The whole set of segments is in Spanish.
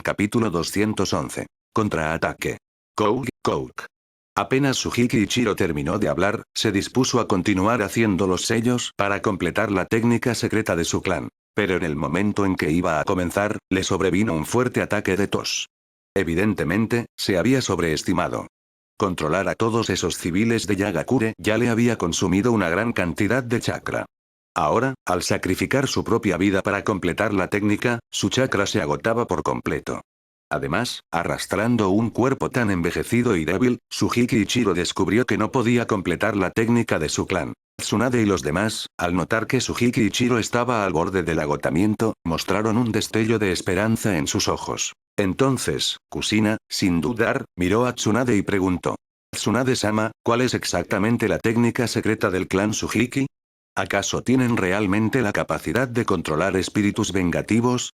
Capítulo 211. Contraataque. Kouk. Apenas Sujiki Ichiro terminó de hablar, se dispuso a continuar haciendo los sellos para completar la técnica secreta de su clan. Pero en el momento en que iba a comenzar, le sobrevino un fuerte ataque de tos. Evidentemente, se había sobreestimado. Controlar a todos esos civiles de Yagakure ya le había consumido una gran cantidad de chakra. Ahora, al sacrificar su propia vida para completar la técnica, su chakra se agotaba por completo. Además, arrastrando un cuerpo tan envejecido y débil, Sujiki Ichiro descubrió que no podía completar la técnica de su clan. Tsunade y los demás, al notar que Sujiki Ichiro estaba al borde del agotamiento, mostraron un destello de esperanza en sus ojos. Entonces, Kusina, sin dudar, miró a Tsunade y preguntó. Tsunade-sama, ¿cuál es exactamente la técnica secreta del clan Sujiki? ¿Acaso tienen realmente la capacidad de controlar espíritus vengativos?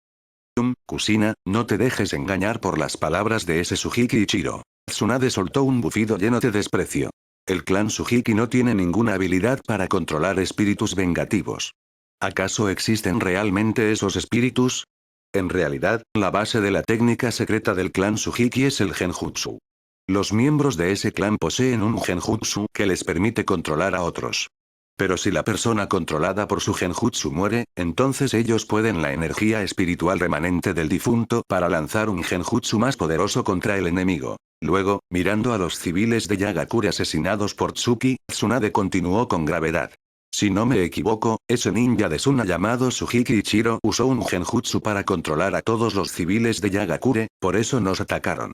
Kusina, no te dejes engañar por las palabras de ese Sujiki Ichiro. Tsunade soltó un bufido lleno de desprecio. El clan Sujiki no tiene ninguna habilidad para controlar espíritus vengativos. ¿Acaso existen realmente esos espíritus? En realidad, la base de la técnica secreta del clan Sujiki es el Genjutsu. Los miembros de ese clan poseen un Genjutsu que les permite controlar a otros. Pero si la persona controlada por su genjutsu muere, entonces ellos pueden la energía espiritual remanente del difunto para lanzar un genjutsu más poderoso contra el enemigo. Luego, mirando a los civiles de Yagakure asesinados por Tsuki, Tsunade continuó con gravedad. Si no me equivoco, ese ninja de Suna llamado Sujiki Ichiro usó un genjutsu para controlar a todos los civiles de Yagakure, por eso nos atacaron.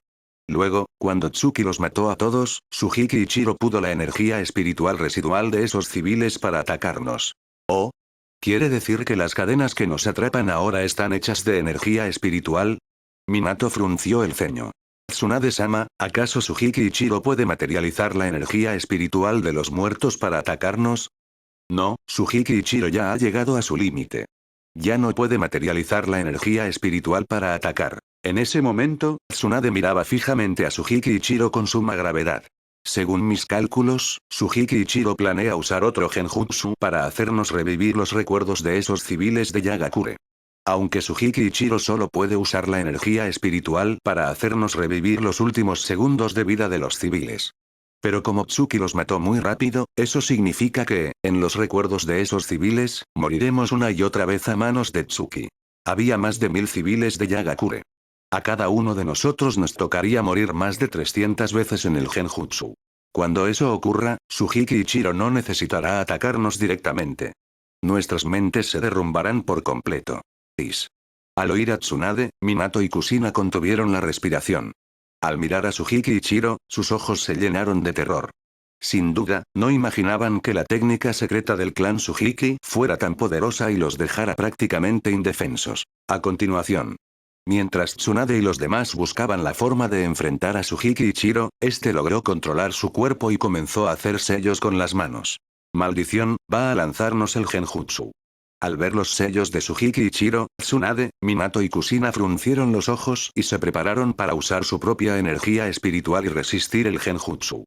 Luego, cuando Tsuki los mató a todos, Sujiki Ichiro pudo la energía espiritual residual de esos civiles para atacarnos. ¿Oh? ¿Quiere decir que las cadenas que nos atrapan ahora están hechas de energía espiritual? Minato frunció el ceño. Tsunade-sama, ¿acaso Sujiki Ichiro puede materializar la energía espiritual de los muertos para atacarnos? No, Sujiki Ichiro ya ha llegado a su límite. Ya no puede materializar la energía espiritual para atacar. En ese momento, Tsunade miraba fijamente a Sujiki Ichiro con suma gravedad. Según mis cálculos, Sujiki Ichiro planea usar otro genjutsu para hacernos revivir los recuerdos de esos civiles de Yagakure. Aunque Sujiki Ichiro solo puede usar la energía espiritual para hacernos revivir los últimos segundos de vida de los civiles. Pero como Tsuki los mató muy rápido, eso significa que, en los recuerdos de esos civiles, moriremos una y otra vez a manos de Tsuki. Había más de 1000 civiles de Yagakure. A cada uno de nosotros nos tocaría morir más de 300 veces en el genjutsu. Cuando eso ocurra, Sujiki Ichiro no necesitará atacarnos directamente. Nuestras mentes se derrumbarán por completo. Al oír a Tsunade, Minato y Kusina contuvieron la respiración. Al mirar a Sujiki Ichiro, sus ojos se llenaron de terror. Sin duda, no imaginaban que la técnica secreta del clan Sujiki fuera tan poderosa y los dejara prácticamente indefensos. A continuación, mientras Tsunade y los demás buscaban la forma de enfrentar a Sujiki Ichiro, este logró controlar su cuerpo y comenzó a hacer sellos con las manos. Maldición, va a lanzarnos el genjutsu. Al ver los sellos de Sujiki Ichiro, Tsunade, Minato y Kusina fruncieron los ojos y se prepararon para usar su propia energía espiritual y resistir el genjutsu.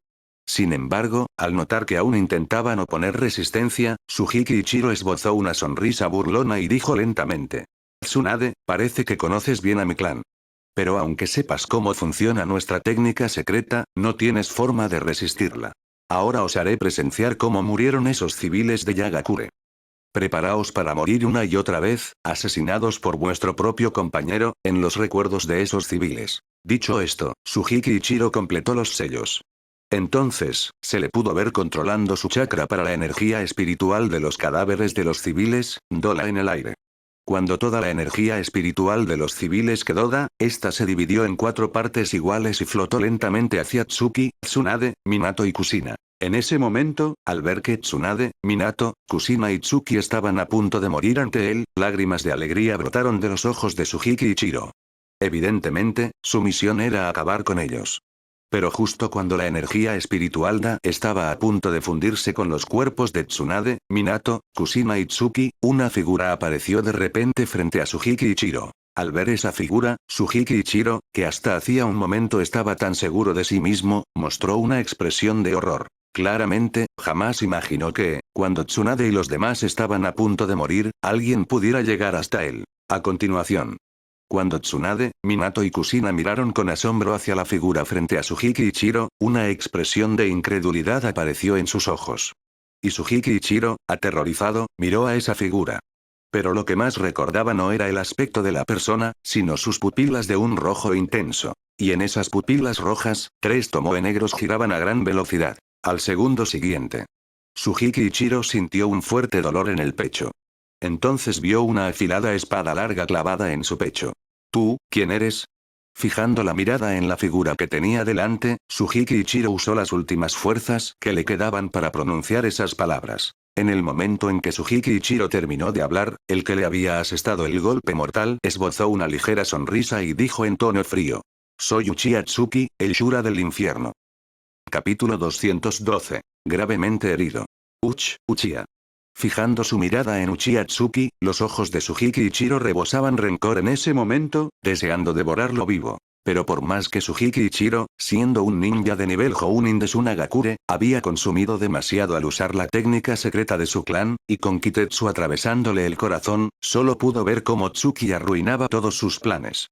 Sin embargo, al notar que aún intentaban oponer resistencia, Sujiki Ichiro esbozó una sonrisa burlona y dijo lentamente. Tsunade, parece que conoces bien a mi clan. Pero aunque sepas cómo funciona nuestra técnica secreta, no tienes forma de resistirla. Ahora os haré presenciar cómo murieron esos civiles de Yagakure. Preparaos para morir una y otra vez, asesinados por vuestro propio compañero, en los recuerdos de esos civiles. Dicho esto, Sujiki Ichiro completó los sellos. Entonces, se le pudo ver controlando su chakra para la energía espiritual de los cadáveres de los civiles, Dola en el aire. Cuando toda la energía espiritual de los civiles quedó da, esta se dividió en 4 partes iguales y flotó lentamente hacia Tsuki, Tsunade, Minato y Kusina. En ese momento, al ver que Tsunade, Minato, Kusina y Tsuki estaban a punto de morir ante él, lágrimas de alegría brotaron de los ojos de Sujiki Ichiro. Evidentemente, su misión era acabar con ellos. Pero justo cuando la energía espiritual Da estaba a punto de fundirse con los cuerpos de Tsunade, Minato, Kusina y Tsuki, una figura apareció de repente frente a Sujiki Ichiro. Al ver esa figura, Sujiki Ichiro, que hasta hacía un momento estaba tan seguro de sí mismo, mostró una expresión de horror. Claramente, jamás imaginó que, cuando Tsunade y los demás estaban a punto de morir, alguien pudiera llegar hasta él. A continuación, Cuando Tsunade, Minato y Kushina miraron con asombro hacia la figura frente a Sujiki Ichiro, una expresión de incredulidad apareció en sus ojos. Y Sujiki Ichiro, aterrorizado, miró a esa figura. Pero lo que más recordaba no era el aspecto de la persona, sino sus pupilas de un rojo intenso. Y en esas pupilas rojas, 3 tomoe negros giraban a gran velocidad. Al segundo siguiente, Sujiki Ichiro sintió un fuerte dolor en el pecho. Entonces vio una afilada espada larga clavada en su pecho. ¿Tú, quién eres? Fijando la mirada en la figura que tenía delante, Sujiki Ichiro usó las últimas fuerzas que le quedaban para pronunciar esas palabras. En el momento en que Sujiki Ichiro terminó de hablar, el que le había asestado el golpe mortal esbozó una ligera sonrisa y dijo en tono frío: Soy Uchiha Tsuki, el Shura del infierno. Capítulo 212. Gravemente herido. Uchiha. Fijando su mirada en Uchiha Tsuki, los ojos de Sujiki Ichiro rebosaban rencor en ese momento, deseando devorarlo vivo. Pero por más que Sujiki Ichiro, siendo un ninja de nivel Hounin de Sunagakure, había consumido demasiado al usar la técnica secreta de su clan, y con Kitetsu atravesándole el corazón, solo pudo ver cómo Tsuki arruinaba todos sus planes.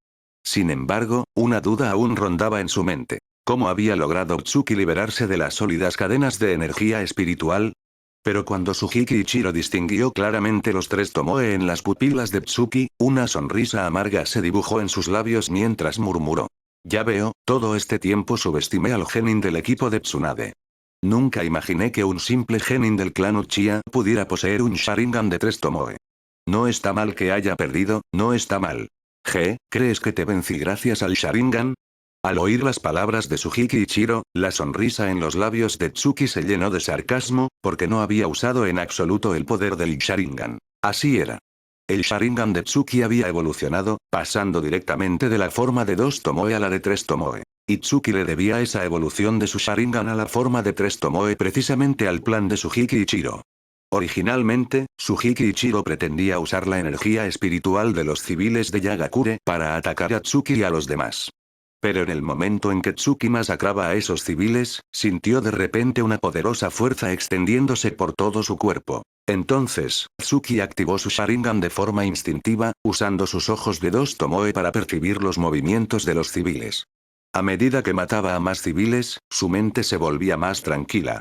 Sin embargo, una duda aún rondaba en su mente. ¿Cómo había logrado Tsuki liberarse de las sólidas cadenas de energía espiritual? Pero cuando Sujiki Ichiro distinguió claramente los 3 tomoe en las pupilas de Tsuki, una sonrisa amarga se dibujó en sus labios mientras murmuró: Ya veo, todo este tiempo subestimé al genin del equipo de Tsunade. Nunca imaginé que un simple genin del clan Uchiha pudiera poseer un Sharingan de 3 tomoe. No está mal que haya perdido, no está mal. ¿Crees que te vencí gracias al Sharingan? Al oír las palabras de Sujiki Ichiro, la sonrisa en los labios de Tsuki se llenó de sarcasmo, porque no había usado en absoluto el poder del Sharingan. Así era. El Sharingan de Tsuki había evolucionado, pasando directamente de la forma de 2 tomoe a la de 3 tomoe. Y Tsuki le debía esa evolución de su Sharingan a la forma de 3 tomoe precisamente al plan de Sujiki Ichiro. Originalmente, Sujiki Ichiro pretendía usar la energía espiritual de los civiles de Yagakure para atacar a Tsuki y a los demás. Pero en el momento en que Tsuki masacraba a esos civiles, sintió de repente una poderosa fuerza extendiéndose por todo su cuerpo. Entonces, Tsuki activó su Sharingan de forma instintiva, usando sus ojos de 2 tomoe para percibir los movimientos de los civiles. A medida que mataba a más civiles, su mente se volvía más tranquila.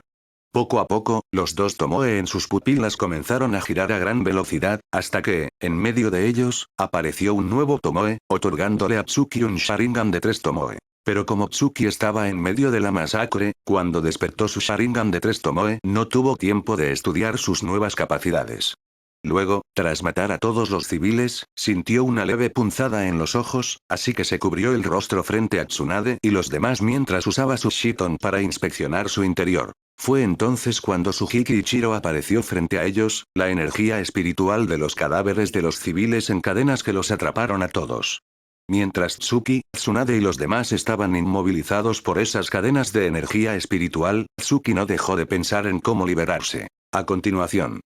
Poco a poco, los 2 tomoe en sus pupilas comenzaron a girar a gran velocidad, hasta que, en medio de ellos, apareció un nuevo tomoe, otorgándole a Tsuki un Sharingan de 3 tomoe. Pero como Tsuki estaba en medio de la masacre, cuando despertó su Sharingan de 3 tomoe, no tuvo tiempo de estudiar sus nuevas capacidades. Luego, tras matar a todos los civiles, sintió una leve punzada en los ojos, así que se cubrió el rostro frente a Tsunade y los demás mientras usaba su Shiton para inspeccionar su interior. Fue entonces cuando Sujiki Ichiro apareció frente a ellos, la energía espiritual de los cadáveres de los civiles en cadenas que los atraparon a todos. Mientras Tsuki, Tsunade y los demás estaban inmovilizados por esas cadenas de energía espiritual, Tsuki no dejó de pensar en cómo liberarse. A continuación,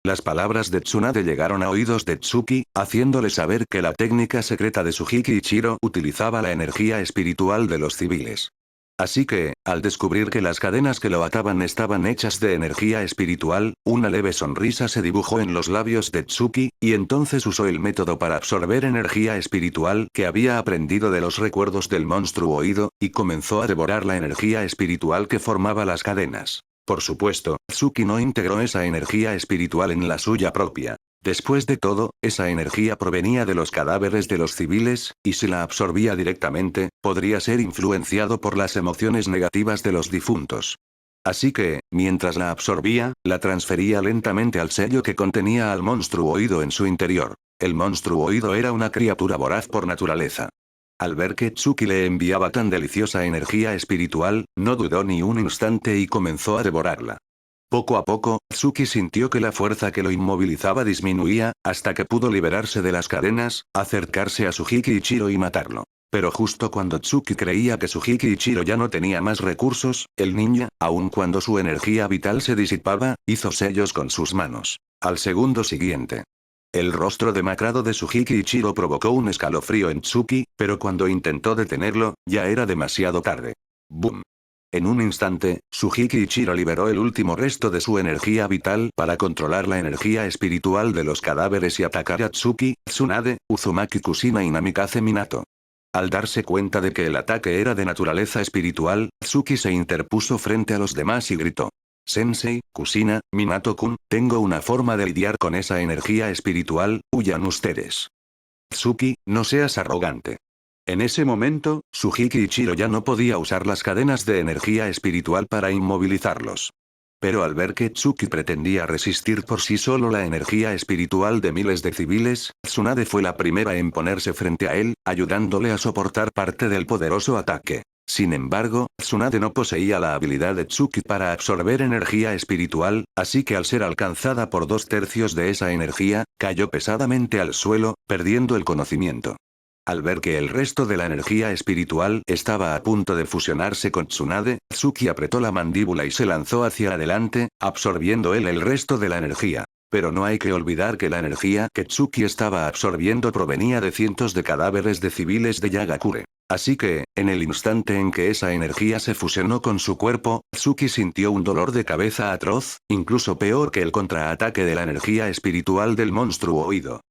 las palabras de Tsunade llegaron a oídos de Tsuki, haciéndole saber que la técnica secreta de Sujiki Ichiro utilizaba la energía espiritual de los civiles. Así que, al descubrir que las cadenas que lo ataban estaban hechas de energía espiritual, una leve sonrisa se dibujó en los labios de Tsuki, y entonces usó el método para absorber energía espiritual que había aprendido de los recuerdos del monstruo oído, y comenzó a devorar la energía espiritual que formaba las cadenas. Por supuesto, Tsuki no integró esa energía espiritual en la suya propia. Después de todo, esa energía provenía de los cadáveres de los civiles, y si la absorbía directamente, podría ser influenciado por las emociones negativas de los difuntos. Así que, mientras la absorbía, la transfería lentamente al sello que contenía al monstruo oído en su interior. El monstruo oído era una criatura voraz por naturaleza. Al ver que Tsuki le enviaba tan deliciosa energía espiritual, no dudó ni un instante y comenzó a devorarla. Poco a poco, Tsuki sintió que la fuerza que lo inmovilizaba disminuía, hasta que pudo liberarse de las cadenas, acercarse a Sujiki Ichiro y matarlo. Pero justo cuando Tsuki creía que Sujiki Ichiro ya no tenía más recursos, el ninja, aun cuando su energía vital se disipaba, hizo sellos con sus manos. Al segundo siguiente, el rostro demacrado de Sujiki Ichiro provocó un escalofrío en Tsuki, pero cuando intentó detenerlo, ya era demasiado tarde. ¡Bum! En un instante, Sujiki Ichiro liberó el último resto de su energía vital para controlar la energía espiritual de los cadáveres y atacar a Tsuki, Tsunade, Uzumaki Kushina y Namikaze Minato. Al darse cuenta de que el ataque era de naturaleza espiritual, Tsuki se interpuso frente a los demás y gritó. Sensei, Kushina, Minato-kun, tengo una forma de lidiar con esa energía espiritual, huyan ustedes. Tsuki, no seas arrogante. En ese momento, Sujiki Ichiro ya no podía usar las cadenas de energía espiritual para inmovilizarlos. Pero al ver que Tsuki pretendía resistir por sí solo la energía espiritual de miles de civiles, Tsunade fue la primera en ponerse frente a él, ayudándole a soportar parte del poderoso ataque. Sin embargo, Tsunade no poseía la habilidad de Tsuki para absorber energía espiritual, así que al ser alcanzada por 2/3 de esa energía, cayó pesadamente al suelo, perdiendo el conocimiento. Al ver que el resto de la energía espiritual estaba a punto de fusionarse con Tsunade, Tsuki apretó la mandíbula y se lanzó hacia adelante, absorbiendo él el resto de la energía. Pero no hay que olvidar que la energía que Tsuki estaba absorbiendo provenía de cientos de cadáveres de civiles de Yagakure. Así que, en el instante en que esa energía se fusionó con su cuerpo, Tsuki sintió un dolor de cabeza atroz, incluso peor que el contraataque de la energía espiritual del monstruo oído.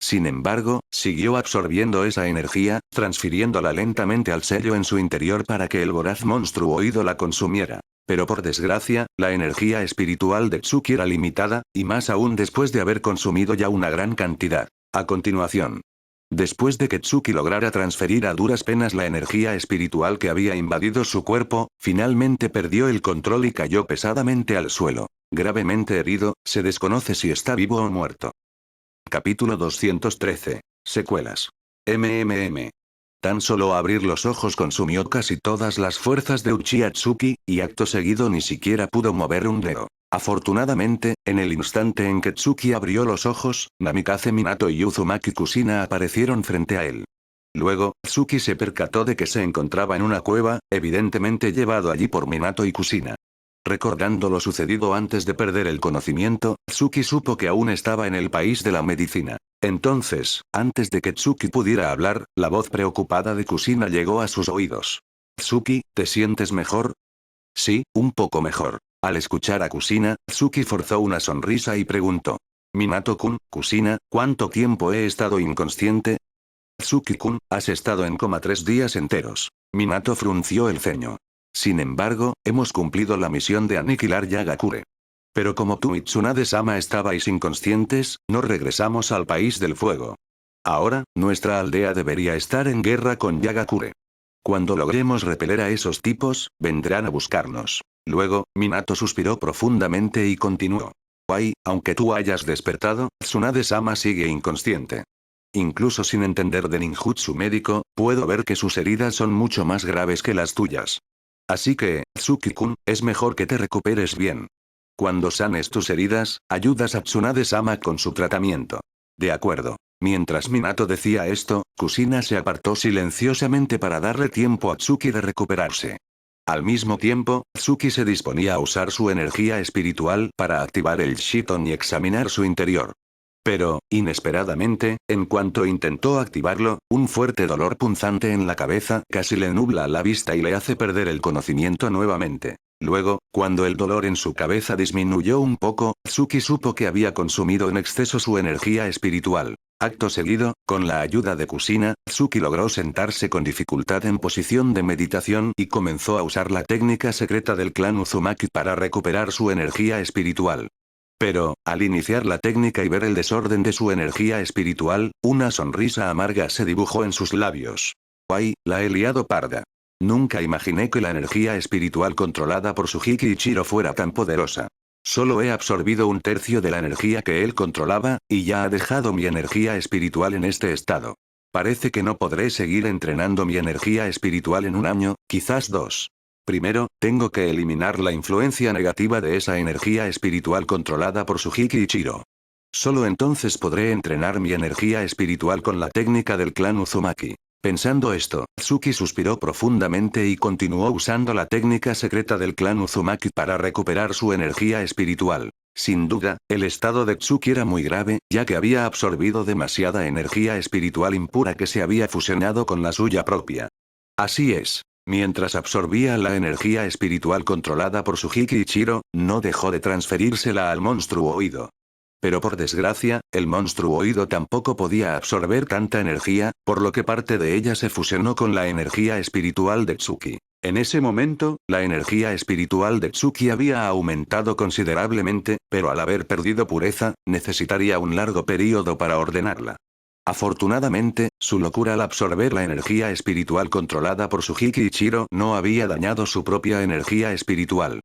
Sin embargo, siguió absorbiendo esa energía, transfiriéndola lentamente al sello en su interior para que el voraz monstruo oído la consumiera. Pero por desgracia, la energía espiritual de Tsuki era limitada, y más aún después de haber consumido ya una gran cantidad. A continuación, después de que Tsuki lograra transferir a duras penas la energía espiritual que había invadido su cuerpo, finalmente perdió el control y cayó pesadamente al suelo. Gravemente herido, se desconoce si está vivo o muerto. Capítulo 213. Secuelas. Tan solo abrir los ojos consumió casi todas las fuerzas de Uchiha Tsuki, y acto seguido ni siquiera pudo mover un dedo. Afortunadamente, en el instante en que Tsuki abrió los ojos, Namikaze Minato y Uzumaki Kushina aparecieron frente a él. Luego, Tsuki se percató de que se encontraba en una cueva, evidentemente llevado allí por Minato y Kushina. Recordando lo sucedido antes de perder el conocimiento, Tsuki supo que aún estaba en el país de la medicina. Entonces, antes de que Tsuki pudiera hablar, la voz preocupada de Kushina llegó a sus oídos. Tsuki, ¿te sientes mejor? Sí, un poco mejor. Al escuchar a Kushina, Tsuki forzó una sonrisa y preguntó. Minato-kun, Kushina, ¿cuánto tiempo he estado inconsciente? Tsuki-kun, has estado en coma 3 días enteros. Minato frunció el ceño. Sin embargo, hemos cumplido la misión de aniquilar Yagakure. Pero como tú y Tsunade-sama estabais inconscientes, no regresamos al país del fuego. Ahora, nuestra aldea debería estar en guerra con Yagakure. Cuando logremos repeler a esos tipos, vendrán a buscarnos. Luego, Minato suspiró profundamente y continuó. Ay, aunque tú hayas despertado, Tsunade-sama sigue inconsciente. Incluso sin entender de ninjutsu médico, puedo ver que sus heridas son mucho más graves que las tuyas. Así que, Tsuki-kun, es mejor que te recuperes bien. Cuando sanes tus heridas, ayudas a Tsunade-sama con su tratamiento. De acuerdo. Mientras Minato decía esto, Kushina se apartó silenciosamente para darle tiempo a Tsuki de recuperarse. Al mismo tiempo, Tsuki se disponía a usar su energía espiritual para activar el Shiton y examinar su interior. Pero, inesperadamente, en cuanto intentó activarlo, un fuerte dolor punzante en la cabeza casi le nubla la vista y le hace perder el conocimiento nuevamente. Luego, cuando el dolor en su cabeza disminuyó un poco, Tsuki supo que había consumido en exceso su energía espiritual. Acto seguido, con la ayuda de Kushina, Tsuki logró sentarse con dificultad en posición de meditación y comenzó a usar la técnica secreta del clan Uzumaki para recuperar su energía espiritual. Pero, al iniciar la técnica y ver el desorden de su energía espiritual, una sonrisa amarga se dibujó en sus labios. ¡Ay, la he liado parda! Nunca imaginé que la energía espiritual controlada por Sujiki Ichiro fuera tan poderosa. Solo he absorbido 1/3 de la energía que él controlaba, y ya ha dejado mi energía espiritual en este estado. Parece que no podré seguir entrenando mi energía espiritual en un año, quizás 2. Primero, tengo que eliminar la influencia negativa de esa energía espiritual controlada por Sujiki Ichiro. Solo entonces podré entrenar mi energía espiritual con la técnica del clan Uzumaki. Pensando esto, Tsuki suspiró profundamente y continuó usando la técnica secreta del clan Uzumaki para recuperar su energía espiritual. Sin duda, el estado de Tsuki era muy grave, ya que había absorbido demasiada energía espiritual impura que se había fusionado con la suya propia. Así es. Mientras absorbía la energía espiritual controlada por su Hiki Ichiro, no dejó de transferírsela al monstruoído. Pero por desgracia, el monstruoído tampoco podía absorber tanta energía, por lo que parte de ella se fusionó con la energía espiritual de Tsuki. En ese momento, la energía espiritual de Tsuki había aumentado considerablemente, pero al haber perdido pureza, necesitaría un largo período para ordenarla. Afortunadamente, su locura al absorber la energía espiritual controlada por su Hiki Ichiro no había dañado su propia energía espiritual.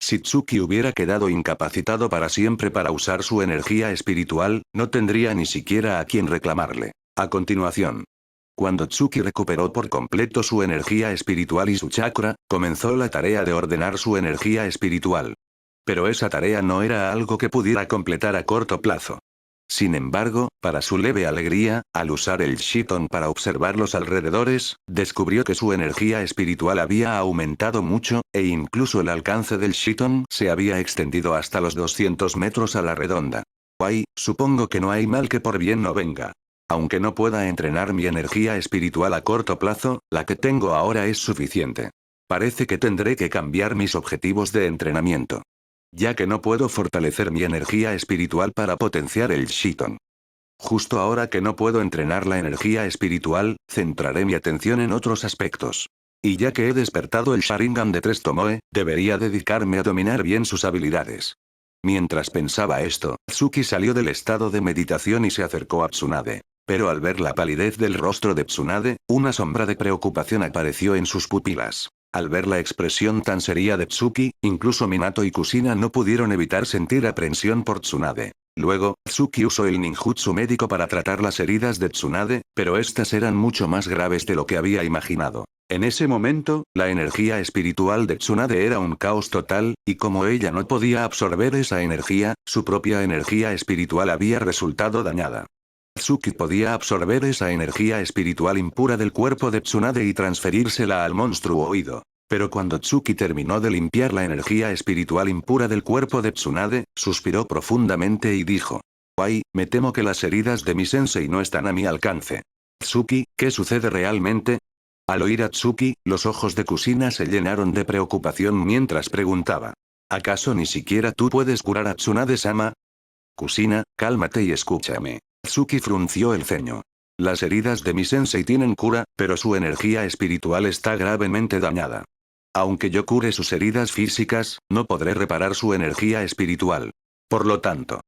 Si Tsuki hubiera quedado incapacitado para siempre para usar su energía espiritual, no tendría ni siquiera a quien reclamarle. A continuación, cuando Tsuki recuperó por completo su energía espiritual y su chakra, comenzó la tarea de ordenar su energía espiritual. Pero esa tarea no era algo que pudiera completar a corto plazo. Sin embargo, para su leve alegría, al usar el Shiton para observar los alrededores, descubrió que su energía espiritual había aumentado mucho, e incluso el alcance del Shiton se había extendido hasta los 200 metros a la redonda. Ay, supongo que no hay mal que por bien no venga. Aunque no pueda entrenar mi energía espiritual a corto plazo, la que tengo ahora es suficiente. Parece que tendré que cambiar mis objetivos de entrenamiento. Ya que no puedo fortalecer mi energía espiritual para potenciar el Shiton. Justo ahora que no puedo entrenar la energía espiritual, centraré mi atención en otros aspectos. Y ya que he despertado el Sharingan de 3 Tomoe, debería dedicarme a dominar bien sus habilidades. Mientras pensaba esto, Tsuki salió del estado de meditación y se acercó a Tsunade. Pero al ver la palidez del rostro de Tsunade, una sombra de preocupación apareció en sus pupilas. Al ver la expresión tan seria de Tsuki, incluso Minato y Kusina no pudieron evitar sentir aprensión por Tsunade. Luego, Tsuki usó el ninjutsu médico para tratar las heridas de Tsunade, pero estas eran mucho más graves de lo que había imaginado. En ese momento, la energía espiritual de Tsunade era un caos total, y como ella no podía absorber esa energía, su propia energía espiritual había resultado dañada. Tsuki podía absorber esa energía espiritual impura del cuerpo de Tsunade y transferírsela al monstruoído. Pero cuando Tsuki terminó de limpiar la energía espiritual impura del cuerpo de Tsunade, suspiró profundamente y dijo: «Ay, me temo que las heridas de mi sensei no están a mi alcance». «Tsuki, ¿qué sucede realmente?». Al oír a Tsuki, los ojos de Kusina se llenaron de preocupación mientras preguntaba: «¿Acaso ni siquiera tú puedes curar a Tsunade-sama?». «Kusina, cálmate y escúchame». Tsuki frunció el ceño. «Las heridas de mi sensei tienen cura, pero su energía espiritual está gravemente dañada. Aunque yo cure sus heridas físicas, no podré reparar su energía espiritual. Por lo tanto».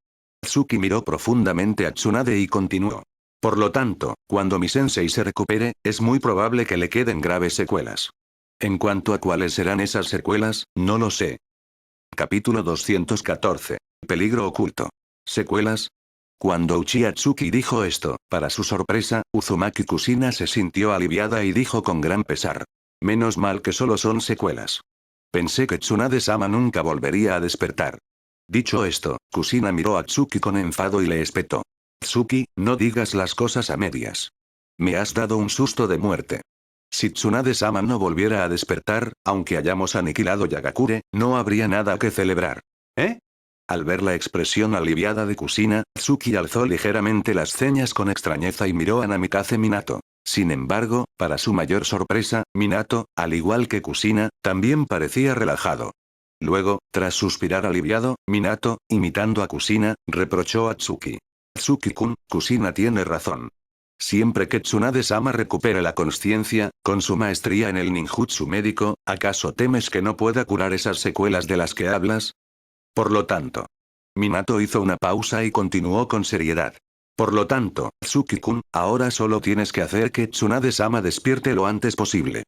Tsuki miró profundamente a Tsunade y continuó: «Por lo tanto, cuando mi sensei se recupere, es muy probable que le queden graves secuelas. En cuanto a cuáles serán esas secuelas, no lo sé». Capítulo 214. Peligro oculto. ¿Secuelas? Cuando Uchiha Tsuki dijo esto, para su sorpresa, Uzumaki Kusina se sintió aliviada y dijo con gran pesar: «Menos mal que solo son secuelas. Pensé que Tsunade-sama nunca volvería a despertar». Dicho esto, Kusina miró a Tsuki con enfado y le espetó: «Tsuki, no digas las cosas a medias. Me has dado un susto de muerte. Si Tsunade-sama no volviera a despertar, aunque hayamos aniquilado Yagakure, no habría nada que celebrar». «¿Eh?». Al ver la expresión aliviada de Kusina, Tsuki alzó ligeramente las ceñas con extrañeza y miró a Namikaze Minato. Sin embargo, para su mayor sorpresa, Minato, al igual que Kusina, también parecía relajado. Luego, tras suspirar aliviado, Minato, imitando a Kusina, reprochó a Tsuki: «Tsuki-kun, Kusina tiene razón. Siempre que Tsunade-sama recupere la consciencia, con su maestría en el ninjutsu médico, ¿acaso temes que no pueda curar esas secuelas de las que hablas? Por lo tanto». Minato hizo una pausa y continuó con seriedad: «Por lo tanto, Tsuki-kun, ahora solo tienes que hacer que Tsunade-sama despierte lo antes posible».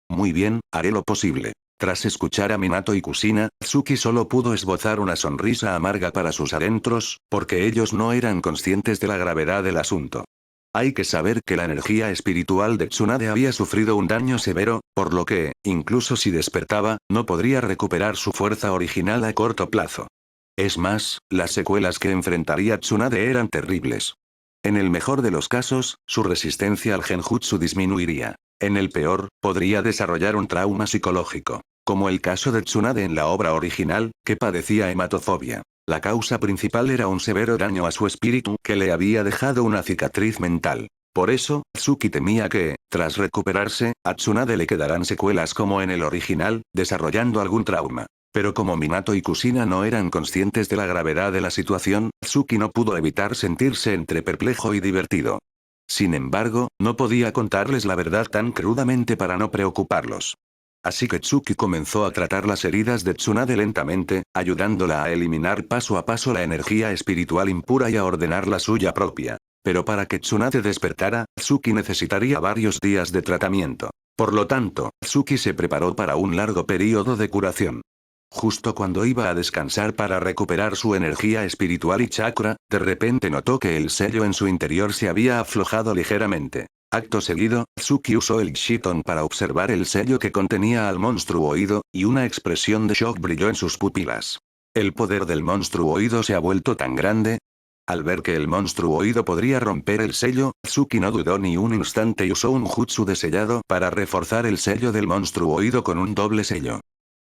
«Muy bien, haré lo posible». Tras escuchar a Minato y Kusina, Tsuki solo pudo esbozar una sonrisa amarga para sus adentros, porque ellos no eran conscientes de la gravedad del asunto. Hay que saber que la energía espiritual de Tsunade había sufrido un daño severo, por lo que, incluso si despertaba, no podría recuperar su fuerza original a corto plazo. Es más, las secuelas que enfrentaría Tsunade eran terribles. En el mejor de los casos, su resistencia al genjutsu disminuiría. En el peor, podría desarrollar un trauma psicológico. Como el caso de Tsunade en la obra original, que padecía hematofobia. La causa principal era un severo daño a su espíritu que le había dejado una cicatriz mental. Por eso, Tsuki temía que, Tras recuperarse, a Tsunade le quedarán secuelas como en el original, desarrollando algún trauma. Pero como Minato y Kushina no eran conscientes de la gravedad de la situación, Tsuki no pudo evitar sentirse entre perplejo y divertido. Sin embargo, no podía contarles la verdad tan crudamente para no preocuparlos. Así que Tsuki comenzó a tratar las heridas de Tsunade lentamente, ayudándola a eliminar paso a paso la energía espiritual impura y a ordenar la suya propia. Pero para que Tsunade despertara, Tsuki necesitaría varios días de tratamiento. Por lo tanto, Tsuki se preparó para un largo periodo de curación. Justo cuando iba a descansar para recuperar su energía espiritual y chakra, de repente notó que el sello en su interior se había aflojado ligeramente. Acto seguido, Tsuki usó el Shiton para observar el sello que contenía al monstruo oído, y una expresión de shock brilló en sus pupilas. El poder del monstruo oído se ha vuelto tan grande. Al ver que el monstruo oído podría romper el sello, Tsuki no dudó ni un instante y usó un jutsu de sellado para reforzar el sello del monstruo oído con un doble sello.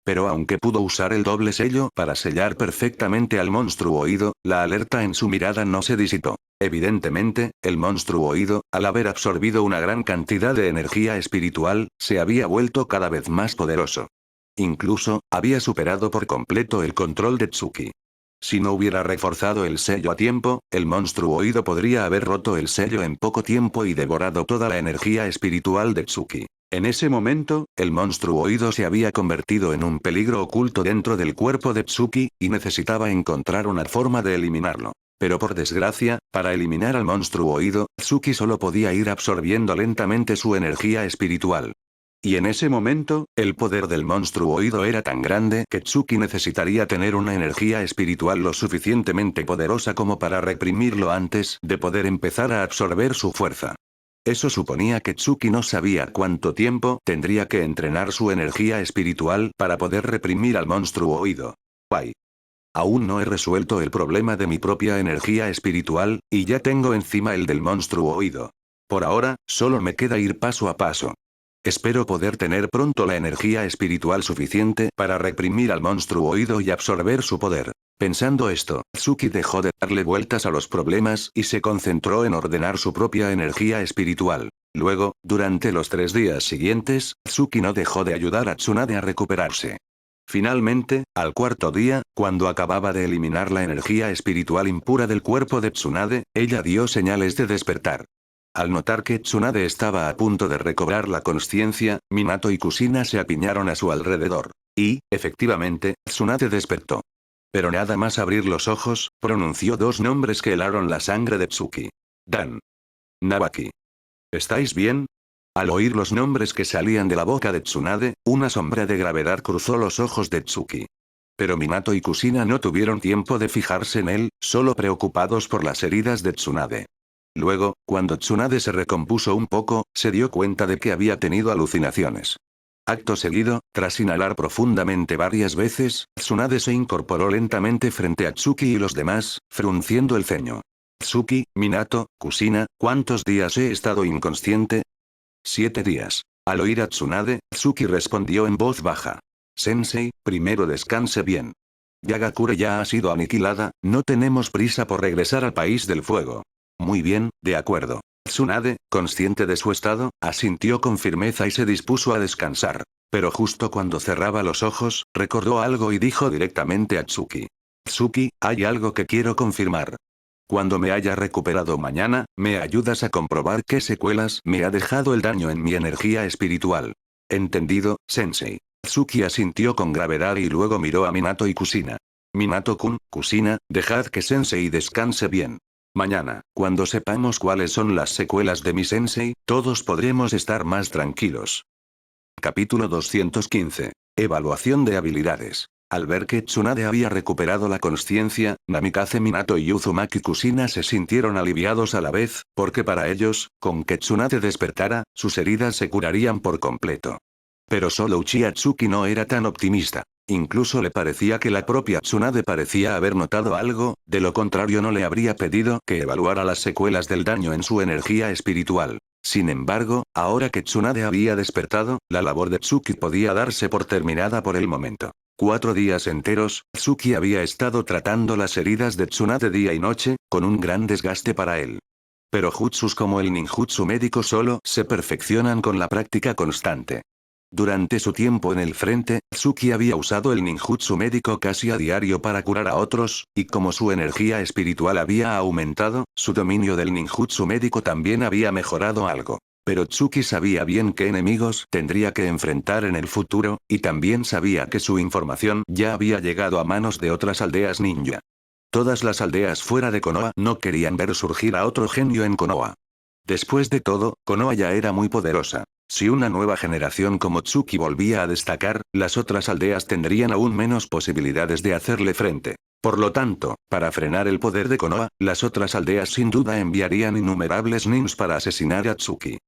Pero aunque pudo usar el doble sello para sellar perfectamente al monstruo oído, la alerta en su mirada no se disipó. Evidentemente, el monstruo oído, al haber absorbido una gran cantidad de energía espiritual, se había vuelto cada vez más poderoso. Incluso, había superado por completo el control de Tsuki. Si no hubiera reforzado el sello a tiempo, el monstruo oído podría haber roto el sello en poco tiempo y devorado toda la energía espiritual de Tsuki. En ese momento, el monstruo oído se había convertido en un peligro oculto dentro del cuerpo de Tsuki, y necesitaba encontrar una forma de eliminarlo. Pero por desgracia, para eliminar al monstruo oído, Tsuki solo podía ir absorbiendo lentamente su energía espiritual. Y en ese momento, el poder del monstruo oído era tan grande que Tsuki necesitaría tener una energía espiritual lo suficientemente poderosa como para reprimirlo antes de poder empezar a absorber su fuerza. Eso suponía que Tsuki no sabía cuánto tiempo tendría que entrenar su energía espiritual para poder reprimir al monstruo oído. Guay. Aún no he resuelto el problema de mi propia energía espiritual, y ya tengo encima el del monstruo oído. Por ahora, solo me queda ir paso a paso. Espero poder tener pronto la energía espiritual suficiente para reprimir al monstruo oído y absorber su poder. Pensando esto, Tsuki dejó de darle vueltas a los problemas y se concentró en ordenar su propia energía espiritual. Luego, durante los 3 días siguientes, Tsuki no dejó de ayudar a Tsunade a recuperarse. Finalmente, al cuarto día, cuando acababa de eliminar la energía espiritual impura del cuerpo de Tsunade, ella dio señales de despertar. Al notar que Tsunade estaba a punto de recobrar la consciencia, Minato y Kushina se apiñaron a su alrededor. Y, efectivamente, Tsunade despertó. Pero nada más abrir los ojos, pronunció 2 nombres que helaron la sangre de Tsuki. Dan. Nabaki. ¿Estáis bien? Al oír los nombres que salían de la boca de Tsunade, una sombra de gravedad cruzó los ojos de Tsuki. Pero Minato y Kushina no tuvieron tiempo de fijarse en él, solo preocupados por las heridas de Tsunade. Luego, cuando Tsunade se recompuso un poco, se dio cuenta de que había tenido alucinaciones. Acto seguido, tras inhalar profundamente varias veces, Tsunade se incorporó lentamente frente a Tsuki y los demás, frunciendo el ceño. Tsuki, Minato, Kushina, ¿cuántos días he estado inconsciente? 7 días. Al oír a Tsunade, Tsuki respondió en voz baja. Sensei, primero descanse bien. Yagakure ya ha sido aniquilada, no tenemos prisa por regresar al país del fuego. Muy bien, de acuerdo. Tsunade, consciente de su estado, asintió con firmeza y se dispuso a descansar. Pero justo cuando cerraba los ojos, recordó algo y dijo directamente a Tsuki. Tsuki, hay algo que quiero confirmar. Cuando me haya recuperado mañana, ¿me ayudas a comprobar qué secuelas me ha dejado el daño en mi energía espiritual? Entendido, sensei. Tsuki asintió con gravedad y luego miró a Minato y Kushina. Minato-kun, Kushina, dejad que sensei descanse bien. Mañana, cuando sepamos cuáles son las secuelas de mi sensei, todos podremos estar más tranquilos. Capítulo 215. Evaluación de habilidades. Al ver que Tsunade había recuperado la consciencia, Namikaze Minato y Uzumaki Kushina se sintieron aliviados a la vez, porque para ellos, con que Tsunade despertara, sus heridas se curarían por completo. Pero solo Uchiha Tsuki no era tan optimista. Incluso le parecía que la propia Tsunade parecía haber notado algo, de lo contrario no le habría pedido que evaluara las secuelas del daño en su energía espiritual. Sin embargo, ahora que Tsunade había despertado, la labor de Tsuki podía darse por terminada por el momento. 4 días enteros, Tsuki había estado tratando las heridas de Tsunade día y noche, con un gran desgaste para él. Pero jutsus como el ninjutsu médico solo se perfeccionan con la práctica constante. Durante su tiempo en el frente, Tsuki había usado el ninjutsu médico casi a diario para curar a otros, y como su energía espiritual había aumentado, su dominio del ninjutsu médico también había mejorado algo. Pero Tsuki sabía bien qué enemigos tendría que enfrentar en el futuro, y también sabía que su información ya había llegado a manos de otras aldeas ninja. Todas las aldeas fuera de Konoha no querían ver surgir a otro genio en Konoha. Después de todo, Konoha ya era muy poderosa. Si una nueva generación como Tsuki volvía a destacar, las otras aldeas tendrían aún menos posibilidades de hacerle frente. Por lo tanto, para frenar el poder de Konoha, las otras aldeas sin duda enviarían innumerables nins para asesinar a Tsuki.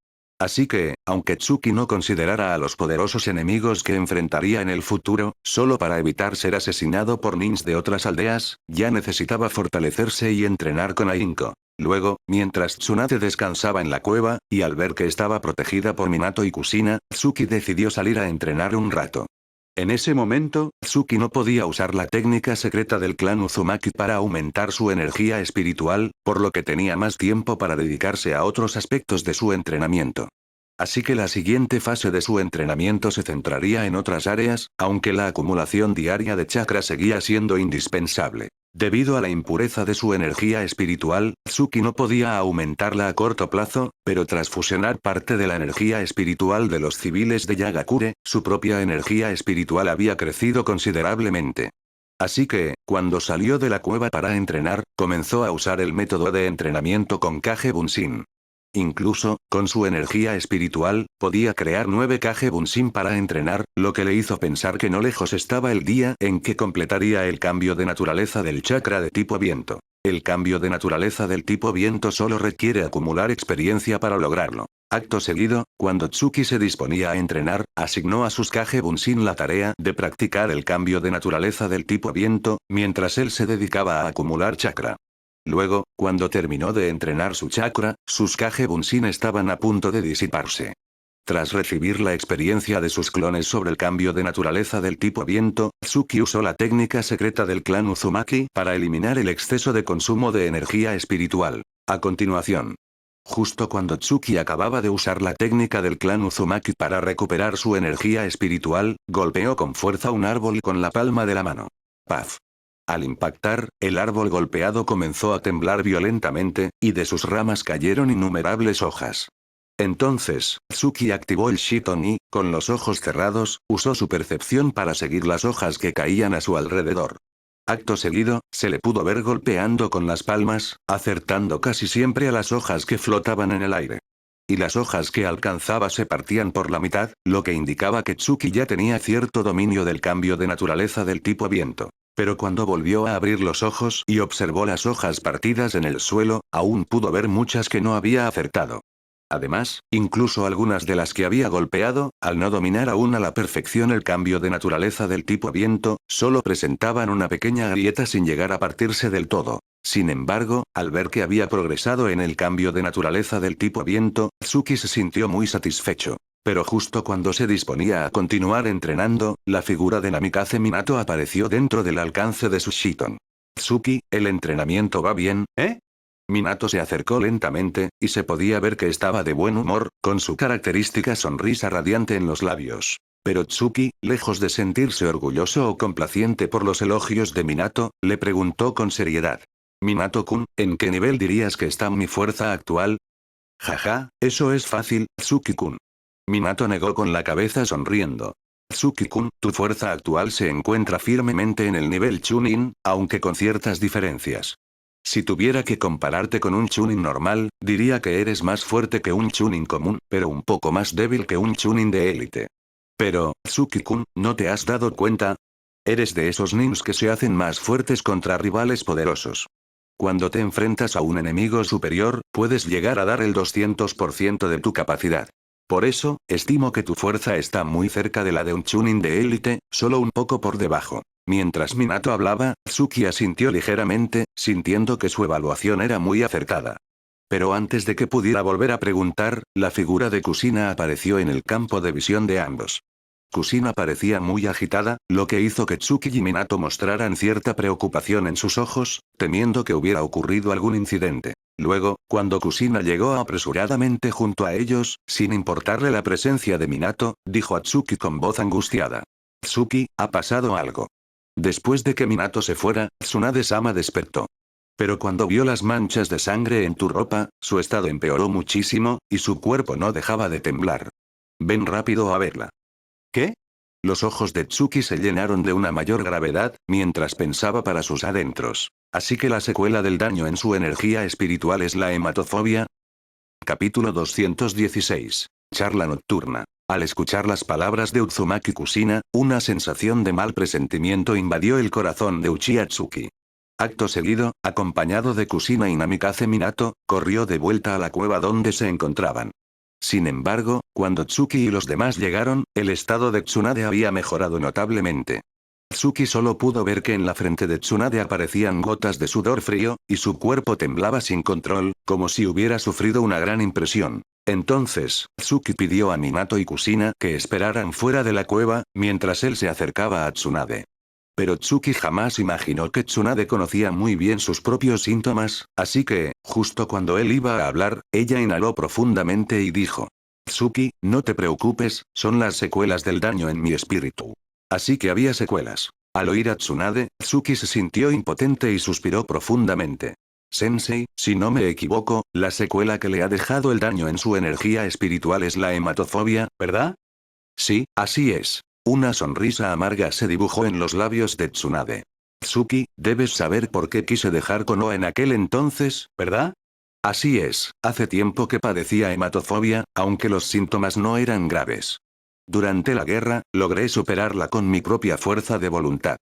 Así que, aunque Tsuki no considerara a los poderosos enemigos que enfrentaría en el futuro, solo para evitar ser asesinado por nins de otras aldeas, ya necesitaba fortalecerse y entrenar con ahínco. Luego, mientras Tsunade descansaba en la cueva, y al ver que estaba protegida por Minato y Kushina, Tsuki decidió salir a entrenar un rato. En ese momento, Tsuki no podía usar la técnica secreta del clan Uzumaki para aumentar su energía espiritual, por lo que tenía más tiempo para dedicarse a otros aspectos de su entrenamiento. Así que la siguiente fase de su entrenamiento se centraría en otras áreas, aunque la acumulación diaria de chakra seguía siendo indispensable. Debido a la impureza de su energía espiritual, Tsuki no podía aumentarla a corto plazo, pero tras fusionar parte de la energía espiritual de los civiles de Yagakure, su propia energía espiritual había crecido considerablemente. Así que, cuando salió de la cueva para entrenar, comenzó a usar el método de entrenamiento con Kage Bunshin. Incluso, con su energía espiritual, podía crear 9 Kage Bunshin para entrenar, lo que le hizo pensar que no lejos estaba el día en que completaría el cambio de naturaleza del chakra de tipo viento. El cambio de naturaleza del tipo viento solo requiere acumular experiencia para lograrlo. Acto seguido, cuando Tsuki se disponía a entrenar, asignó a sus Kage Bunshin la tarea de practicar el cambio de naturaleza del tipo viento, mientras él se dedicaba a acumular chakra. Luego, cuando terminó de entrenar su chakra, sus Kage Bunshin estaban a punto de disiparse. Tras recibir la experiencia de sus clones sobre el cambio de naturaleza del tipo viento, Tsuki usó la técnica secreta del clan Uzumaki para eliminar el exceso de consumo de energía espiritual. A continuación, justo cuando Tsuki acababa de usar la técnica del clan Uzumaki para recuperar su energía espiritual, golpeó con fuerza un árbol con la palma de la mano. ¡Paf! Al impactar, el árbol golpeado comenzó a temblar violentamente, y de sus ramas cayeron innumerables hojas. Entonces, Tsuki activó el Shiton y, con los ojos cerrados, usó su percepción para seguir las hojas que caían a su alrededor. Acto seguido, se le pudo ver golpeando con las palmas, acertando casi siempre a las hojas que flotaban en el aire. Y las hojas que alcanzaba se partían por la mitad, lo que indicaba que Tsuki ya tenía cierto dominio del cambio de naturaleza del tipo viento. Pero cuando volvió a abrir los ojos y observó las hojas partidas en el suelo, aún pudo ver muchas que no había acertado. Además, incluso algunas de las que había golpeado, al no dominar aún a la perfección el cambio de naturaleza del tipo viento, solo presentaban una pequeña grieta sin llegar a partirse del todo. Sin embargo, al ver que había progresado en el cambio de naturaleza del tipo viento, Tsuki se sintió muy satisfecho. Pero justo cuando se disponía a continuar entrenando, la figura de Namikaze Minato apareció dentro del alcance de su Shiton. Tsuki, el entrenamiento va bien, ¿eh? Minato se acercó lentamente, y se podía ver que estaba de buen humor, con su característica sonrisa radiante en los labios. Pero Tsuki, lejos de sentirse orgulloso o complaciente por los elogios de Minato, le preguntó con seriedad. Minato-kun, ¿en qué nivel dirías que está mi fuerza actual? Jaja, eso es fácil, Tsuki-kun. Minato negó con la cabeza sonriendo. Tsuki-kun, tu fuerza actual se encuentra firmemente en el nivel Chunin, aunque con ciertas diferencias. Si tuviera que compararte con un Chunin normal, diría que eres más fuerte que un Chunin común, pero un poco más débil que un Chunin de élite. Pero, Tsuki-kun, ¿no te has dado cuenta? Eres de esos nins que se hacen más fuertes contra rivales poderosos. Cuando te enfrentas a un enemigo superior, puedes llegar a dar el 200% de tu capacidad. Por eso, estimo que tu fuerza está muy cerca de la de un Chunin de élite, solo un poco por debajo. Mientras Minato hablaba, Tsuki asintió ligeramente, sintiendo que su evaluación era muy acertada. Pero antes de que pudiera volver a preguntar, la figura de Kushina apareció en el campo de visión de ambos. Kushina parecía muy agitada, lo que hizo que Tsuki y Minato mostraran cierta preocupación en sus ojos, temiendo que hubiera ocurrido algún incidente. Luego, cuando Kusina llegó apresuradamente junto a ellos, sin importarle la presencia de Minato, dijo a Tsuki con voz angustiada. Tsuki, ha pasado algo. Después de que Minato se fuera, Tsunade-sama despertó. Pero cuando vio las manchas de sangre en tu ropa, su estado empeoró muchísimo, y su cuerpo no dejaba de temblar. Ven rápido a verla. ¿Qué? Los ojos de Tsuki se llenaron de una mayor gravedad, mientras pensaba para sus adentros. Así que la secuela del daño en su energía espiritual es la hematofobia. Capítulo 216. Charla nocturna. Al escuchar las palabras de Uzumaki Kusina, una sensación de mal presentimiento invadió el corazón de Uchiha Tsuki. Acto seguido, acompañado de Kusina y Namikaze Minato, corrió de vuelta a la cueva donde se encontraban. Sin embargo, cuando Tsuki y los demás llegaron, el estado de Tsunade había mejorado notablemente. Tsuki solo pudo ver que en la frente de Tsunade aparecían gotas de sudor frío, y su cuerpo temblaba sin control, como si hubiera sufrido una gran impresión. Entonces, Tsuki pidió a Minato y Kusina que esperaran fuera de la cueva, mientras él se acercaba a Tsunade. Pero Tsuki jamás imaginó que Tsunade conocía muy bien sus propios síntomas, así que, justo cuando él iba a hablar, ella inhaló profundamente y dijo. Tsuki, no te preocupes, son las secuelas del daño en mi espíritu. Así que había secuelas. Al oír a Tsunade, Tsuki se sintió impotente y suspiró profundamente. Sensei, si no me equivoco, la secuela que le ha dejado el daño en su energía espiritual es la hematofobia, ¿verdad? Sí, así es. Una sonrisa amarga se dibujó en los labios de Tsunade. Tsuki, debes saber por qué quise dejar Konoha en aquel entonces, ¿verdad? Así es, hace tiempo que padecía hematofobia, aunque los síntomas no eran graves. Durante la guerra, logré superarla con mi propia fuerza de voluntad.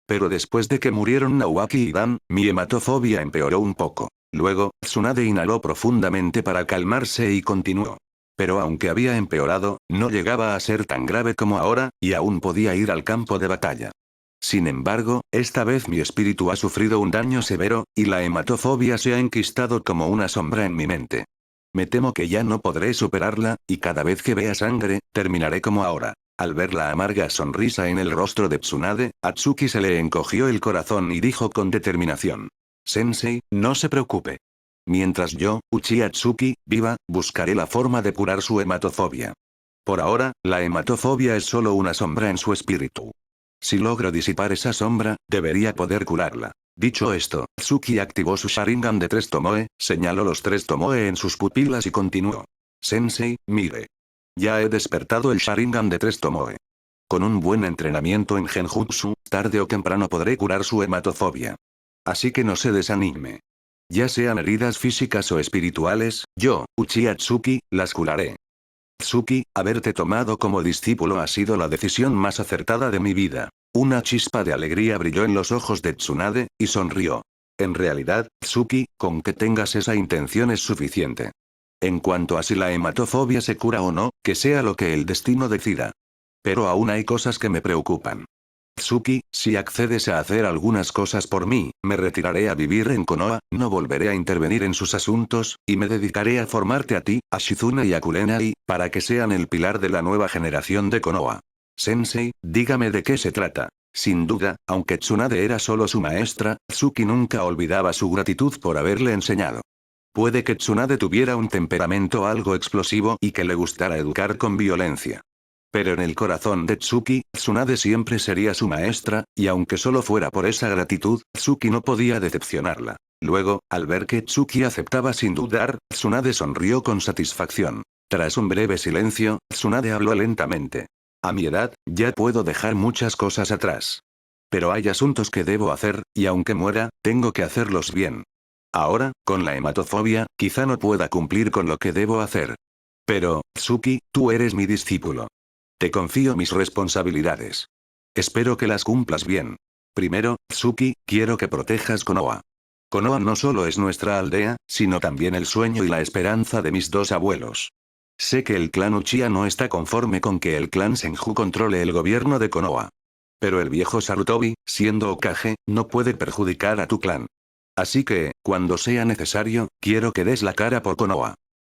Pero después de que murieron Naoaki y Dan, mi hematofobia empeoró un poco. Luego, Tsunade inhaló profundamente para calmarse y continuó. Pero aunque había empeorado, no llegaba a ser tan grave como ahora, y aún podía ir al campo de batalla. Sin embargo, esta vez mi espíritu ha sufrido un daño severo, y la hematofobia se ha enquistado como una sombra en mi mente. Me temo que ya no podré superarla, y cada vez que vea sangre, terminaré como ahora. Al ver la amarga sonrisa en el rostro de Tsunade, a Tsuki se le encogió el corazón y dijo con determinación. Sensei, no se preocupe. Mientras yo, Uchiha Tsuki, viva, buscaré la forma de curar su hematofobia. Por ahora, la hematofobia es solo una sombra en su espíritu. Si logro disipar esa sombra, debería poder curarla. Dicho esto, Tsuki activó su Sharingan de 3 Tomoe, señaló los 3 Tomoe en sus pupilas y continuó. Sensei, mire. Ya he despertado el Sharingan de 3 Tomoe. Con un buen entrenamiento en Genjutsu, tarde o temprano podré curar su hematofobia. Así que no se desanime. Ya sean heridas físicas o espirituales, yo, Uchiha Tsuki, las curaré. Tsuki, haberte tomado como discípulo ha sido la decisión más acertada de mi vida. Una chispa de alegría brilló en los ojos de Tsunade, y sonrió. En realidad, Tsuki, con que tengas esa intención es suficiente. En cuanto a si la hematofobia se cura o no, que sea lo que el destino decida. Pero aún hay cosas que me preocupan. Tsuki, si accedes a hacer algunas cosas por mí, me retiraré a vivir en Konoha, no volveré a intervenir en sus asuntos, y me dedicaré a formarte a ti, a Shizune y a Kurenai, para que sean el pilar de la nueva generación de Konoha. Sensei, dígame de qué se trata. Sin duda, aunque Tsunade era solo su maestra, Tsuki nunca olvidaba su gratitud por haberle enseñado. Puede que Tsunade tuviera un temperamento algo explosivo y que le gustara educar con violencia. Pero en el corazón de Tsuki, Tsunade siempre sería su maestra, y aunque solo fuera por esa gratitud, Tsuki no podía decepcionarla. Luego, al ver que Tsuki aceptaba sin dudar, Tsunade sonrió con satisfacción. Tras un breve silencio, Tsunade habló lentamente. A mi edad, ya puedo dejar muchas cosas atrás. Pero hay asuntos que debo hacer, y aunque muera, tengo que hacerlos bien. Ahora, con la hematofobia, quizá no pueda cumplir con lo que debo hacer. Pero, Tsuki, tú eres mi discípulo. Te confío mis responsabilidades. Espero que las cumplas bien. Primero, Tsuki, quiero que protejas Konoha. Konoha no solo es nuestra aldea, sino también el sueño y la esperanza de mis dos abuelos. Sé que el clan Uchiha no está conforme con que el clan Senju controle el gobierno de Konoha. Pero el viejo Sarutobi, siendo Hokage, no puede perjudicar a tu clan. Así que, cuando sea necesario, quiero que des la cara por Konoha.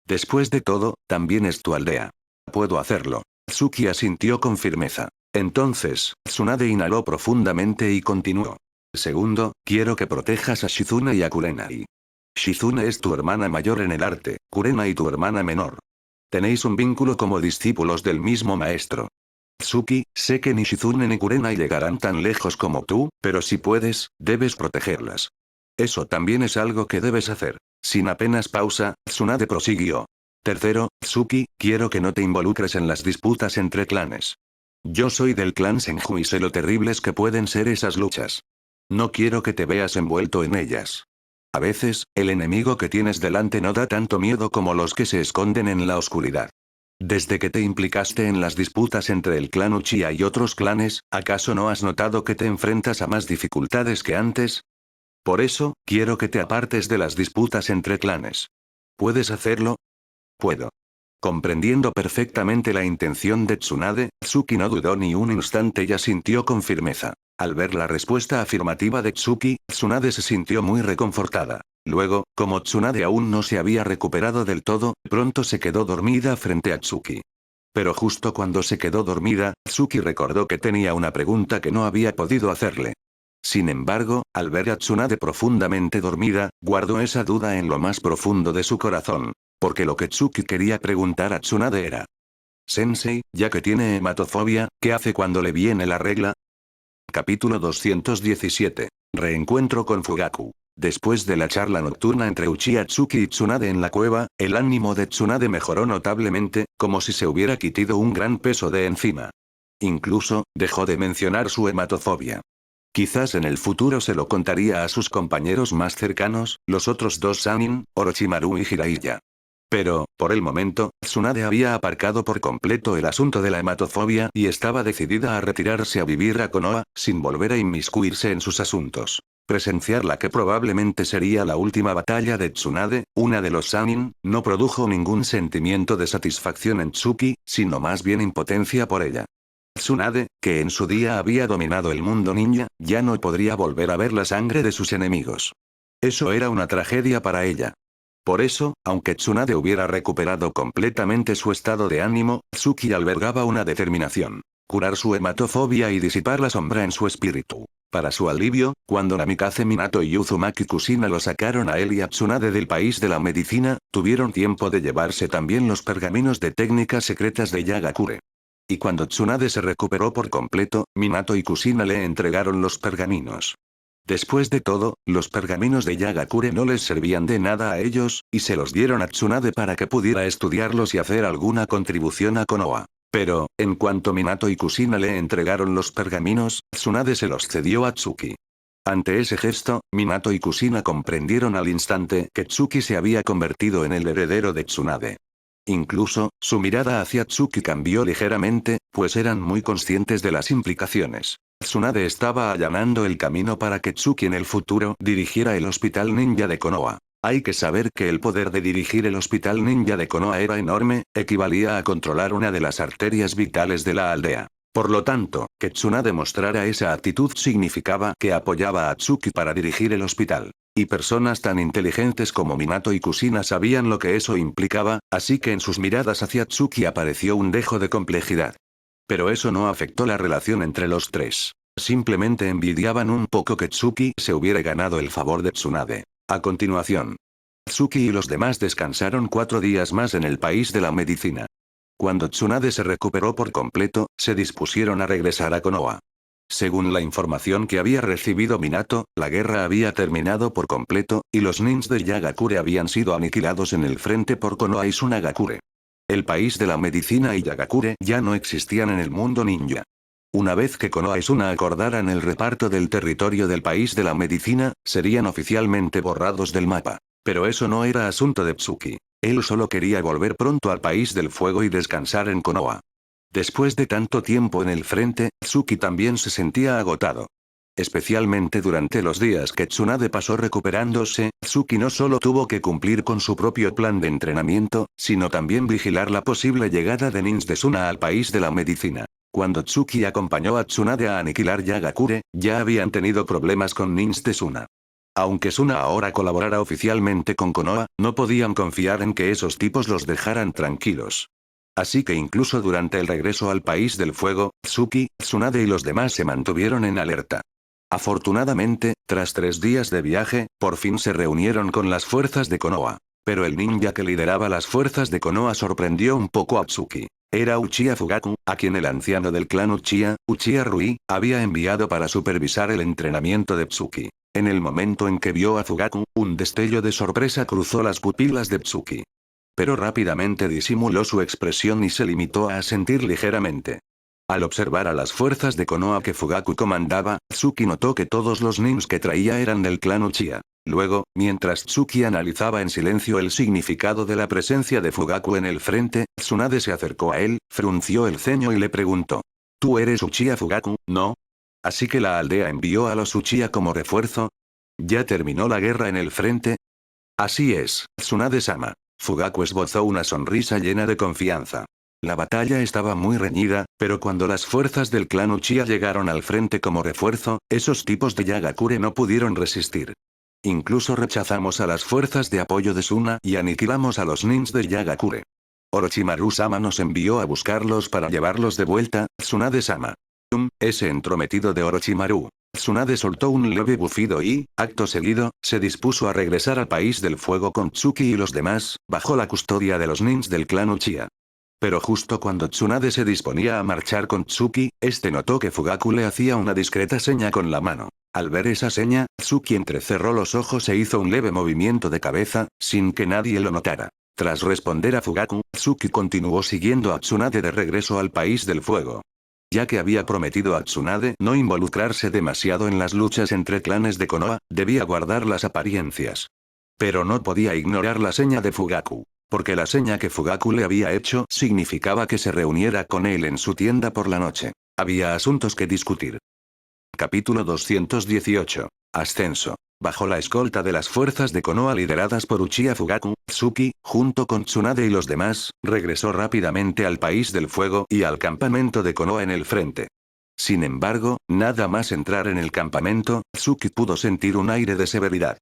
Después de todo, también es tu aldea. Puedo hacerlo. Tsuki asintió con firmeza. Entonces, Tsunade inhaló profundamente y continuó. Segundo, quiero que protejas a Shizune y a Kurenai. Shizune es tu hermana mayor en el arte, Kurena y tu hermana menor. Tenéis un vínculo como discípulos del mismo maestro. Tsuki, sé que ni Shizune ni Kurena llegarán tan lejos como tú, pero si puedes, debes protegerlas. Eso también es algo que debes hacer. Sin apenas pausa, Tsunade prosiguió. Tercero, Tsuki, quiero que no te involucres en las disputas entre clanes. Yo soy del clan Senju y sé lo terribles que pueden ser esas luchas. No quiero que te veas envuelto en ellas. A veces, el enemigo que tienes delante no da tanto miedo como los que se esconden en la oscuridad. Desde que te implicaste en las disputas entre el clan Uchiha y otros clanes, ¿acaso no has notado que te enfrentas a más dificultades que antes? Por eso, quiero que te apartes de las disputas entre clanes. ¿Puedes hacerlo? Puedo. Comprendiendo perfectamente la intención de Tsunade, Tsuki no dudó ni un instante y asintió con firmeza. Al ver la respuesta afirmativa de Tsuki, Tsunade se sintió muy reconfortada. Luego, como Tsunade aún no se había recuperado del todo, pronto se quedó dormida frente a Tsuki. Pero justo cuando se quedó dormida, Tsuki recordó que tenía una pregunta que no había podido hacerle. Sin embargo, al ver a Tsunade profundamente dormida, guardó esa duda en lo más profundo de su corazón. Porque lo que Tsuki quería preguntar a Tsunade era: Sensei, ya que tiene hematofobia, ¿qué hace cuando le viene la regla? Capítulo 217. Reencuentro con Fugaku. Después de la charla nocturna entre Uchiha Tsuki y Tsunade en la cueva, el ánimo de Tsunade mejoró notablemente, como si se hubiera quitado un gran peso de encima. Incluso, dejó de mencionar su hematofobia. Quizás en el futuro se lo contaría a sus compañeros más cercanos, los otros dos Sannin, Orochimaru y Jiraiya. Pero, por el momento, Tsunade había aparcado por completo el asunto de la hematofobia y estaba decidida a retirarse a vivir a Konoha, sin volver a inmiscuirse en sus asuntos. Presenciar la que probablemente sería la última batalla de Tsunade, una de los Sannin, no produjo ningún sentimiento de satisfacción en Tsuki, sino más bien impotencia por ella. Tsunade, que en su día había dominado el mundo ninja, ya no podría volver a ver la sangre de sus enemigos. Eso era una tragedia para ella. Por eso, aunque Tsunade hubiera recuperado completamente su estado de ánimo, Tsuki albergaba una determinación: curar su hematofobia y disipar la sombra en su espíritu. Para su alivio, cuando Namikaze Minato y Uzumaki Kushina lo sacaron a él y a Tsunade del país de la medicina, tuvieron tiempo de llevarse también los pergaminos de técnicas secretas de Yagakure. Y cuando Tsunade se recuperó por completo, Minato y Kushina le entregaron los pergaminos. Después de todo, los pergaminos de Yagakure no les servían de nada a ellos, y se los dieron a Tsunade para que pudiera estudiarlos y hacer alguna contribución a Konoha. Pero, en cuanto Minato y Kushina le entregaron los pergaminos, Tsunade se los cedió a Tsuki. Ante ese gesto, Minato y Kushina comprendieron al instante que Tsuki se había convertido en el heredero de Tsunade. Incluso, su mirada hacia Tsuki cambió ligeramente, pues eran muy conscientes de las implicaciones. Tsunade estaba allanando el camino para que Tsuki en el futuro dirigiera el Hospital Ninja de Konoha. Hay que saber que el poder de dirigir el Hospital Ninja de Konoha era enorme, equivalía a controlar una de las arterias vitales de la aldea. Por lo tanto, que Tsunade mostrara esa actitud significaba que apoyaba a Tsuki para dirigir el hospital. Y personas tan inteligentes como Minato y Kushina sabían lo que eso implicaba, así que en sus miradas hacia Tsuki apareció un dejo de complejidad. Pero eso no afectó la relación entre los tres. Simplemente envidiaban un poco que Tsuki se hubiera ganado el favor de Tsunade. A continuación, Tsuki y los demás descansaron 4 días más en el país de la medicina. Cuando Tsunade se recuperó por completo, se dispusieron a regresar a Konoha. Según la información que había recibido Minato, la guerra había terminado por completo, y los nins de Yagakure habían sido aniquilados en el frente por Konoha y Sunagakure. El país de la medicina y Yagakure ya no existían en el mundo ninja. Una vez que Konoha y Suna acordaran el reparto del territorio del país de la medicina, serían oficialmente borrados del mapa. Pero eso no era asunto de Tsuki. Él solo quería volver pronto al país del fuego y descansar en Konoha. Después de tanto tiempo en el frente, Tsuki también se sentía agotado. Especialmente durante los días que Tsunade pasó recuperándose, Tsuki no solo tuvo que cumplir con su propio plan de entrenamiento, sino también vigilar la posible llegada de nins de Suna al país de la medicina. Cuando Tsuki acompañó a Tsunade a aniquilar Yagakure, ya habían tenido problemas con nins de Suna. Aunque Suna ahora colaborara oficialmente con Konoha, no podían confiar en que esos tipos los dejaran tranquilos. Así que incluso durante el regreso al país del fuego, Tsuki, Tsunade y los demás se mantuvieron en alerta. Afortunadamente, tras 3 días de viaje, por fin se reunieron con las fuerzas de Konoha. Pero el ninja que lideraba las fuerzas de Konoha sorprendió un poco a Tsuki. Era Uchiha Fugaku, a quien el anciano del clan Uchiha, Uchiha Rui, había enviado para supervisar el entrenamiento de Tsuki. En el momento en que vio a Fugaku, un destello de sorpresa cruzó las pupilas de Tsuki. Pero rápidamente disimuló su expresión y se limitó a asentir ligeramente. Al observar a las fuerzas de Konoha que Fugaku comandaba, Tsuki notó que todos los nins que traía eran del clan Uchiha. Luego, mientras Tsuki analizaba en silencio el significado de la presencia de Fugaku en el frente, Tsunade se acercó a él, frunció el ceño y le preguntó. ¿Tú eres Uchiha Fugaku, no? ¿Así que la aldea envió a los Uchiha como refuerzo? ¿Ya terminó la guerra en el frente? Así es, Tsunade-sama. Fugaku esbozó una sonrisa llena de confianza. La batalla estaba muy reñida, pero cuando las fuerzas del clan Uchiha llegaron al frente como refuerzo, esos tipos de Yagakure no pudieron resistir. Incluso rechazamos a las fuerzas de apoyo de Suna y aniquilamos a los nins de Yagakure. Orochimaru-sama nos envió a buscarlos para llevarlos de vuelta, Tsunade-sama. Ese entrometido de Orochimaru. Tsunade soltó un leve bufido y, acto seguido, se dispuso a regresar al país del fuego con Tsuki y los demás, bajo la custodia de los nins del clan Uchiha. Pero justo cuando Tsunade se disponía a marchar con Tsuki, este notó que Fugaku le hacía una discreta seña con la mano. Al ver esa seña, Tsuki entrecerró los ojos e hizo un leve movimiento de cabeza, sin que nadie lo notara. Tras responder a Fugaku, Tsuki continuó siguiendo a Tsunade de regreso al país del fuego. Ya que había prometido a Tsunade no involucrarse demasiado en las luchas entre clanes de Konoha, debía guardar las apariencias. Pero no podía ignorar la seña de Fugaku. Porque la seña que Fugaku le había hecho significaba que se reuniera con él en su tienda por la noche. Había asuntos que discutir. Capítulo 218. Ascenso. Bajo la escolta de las fuerzas de Konoha lideradas por Uchiha Fugaku, Tsuki, junto con Tsunade y los demás, regresó rápidamente al país del fuego y al campamento de Konoha en el frente. Sin embargo, nada más entrar en el campamento, Tsuki pudo sentir un aire de severidad.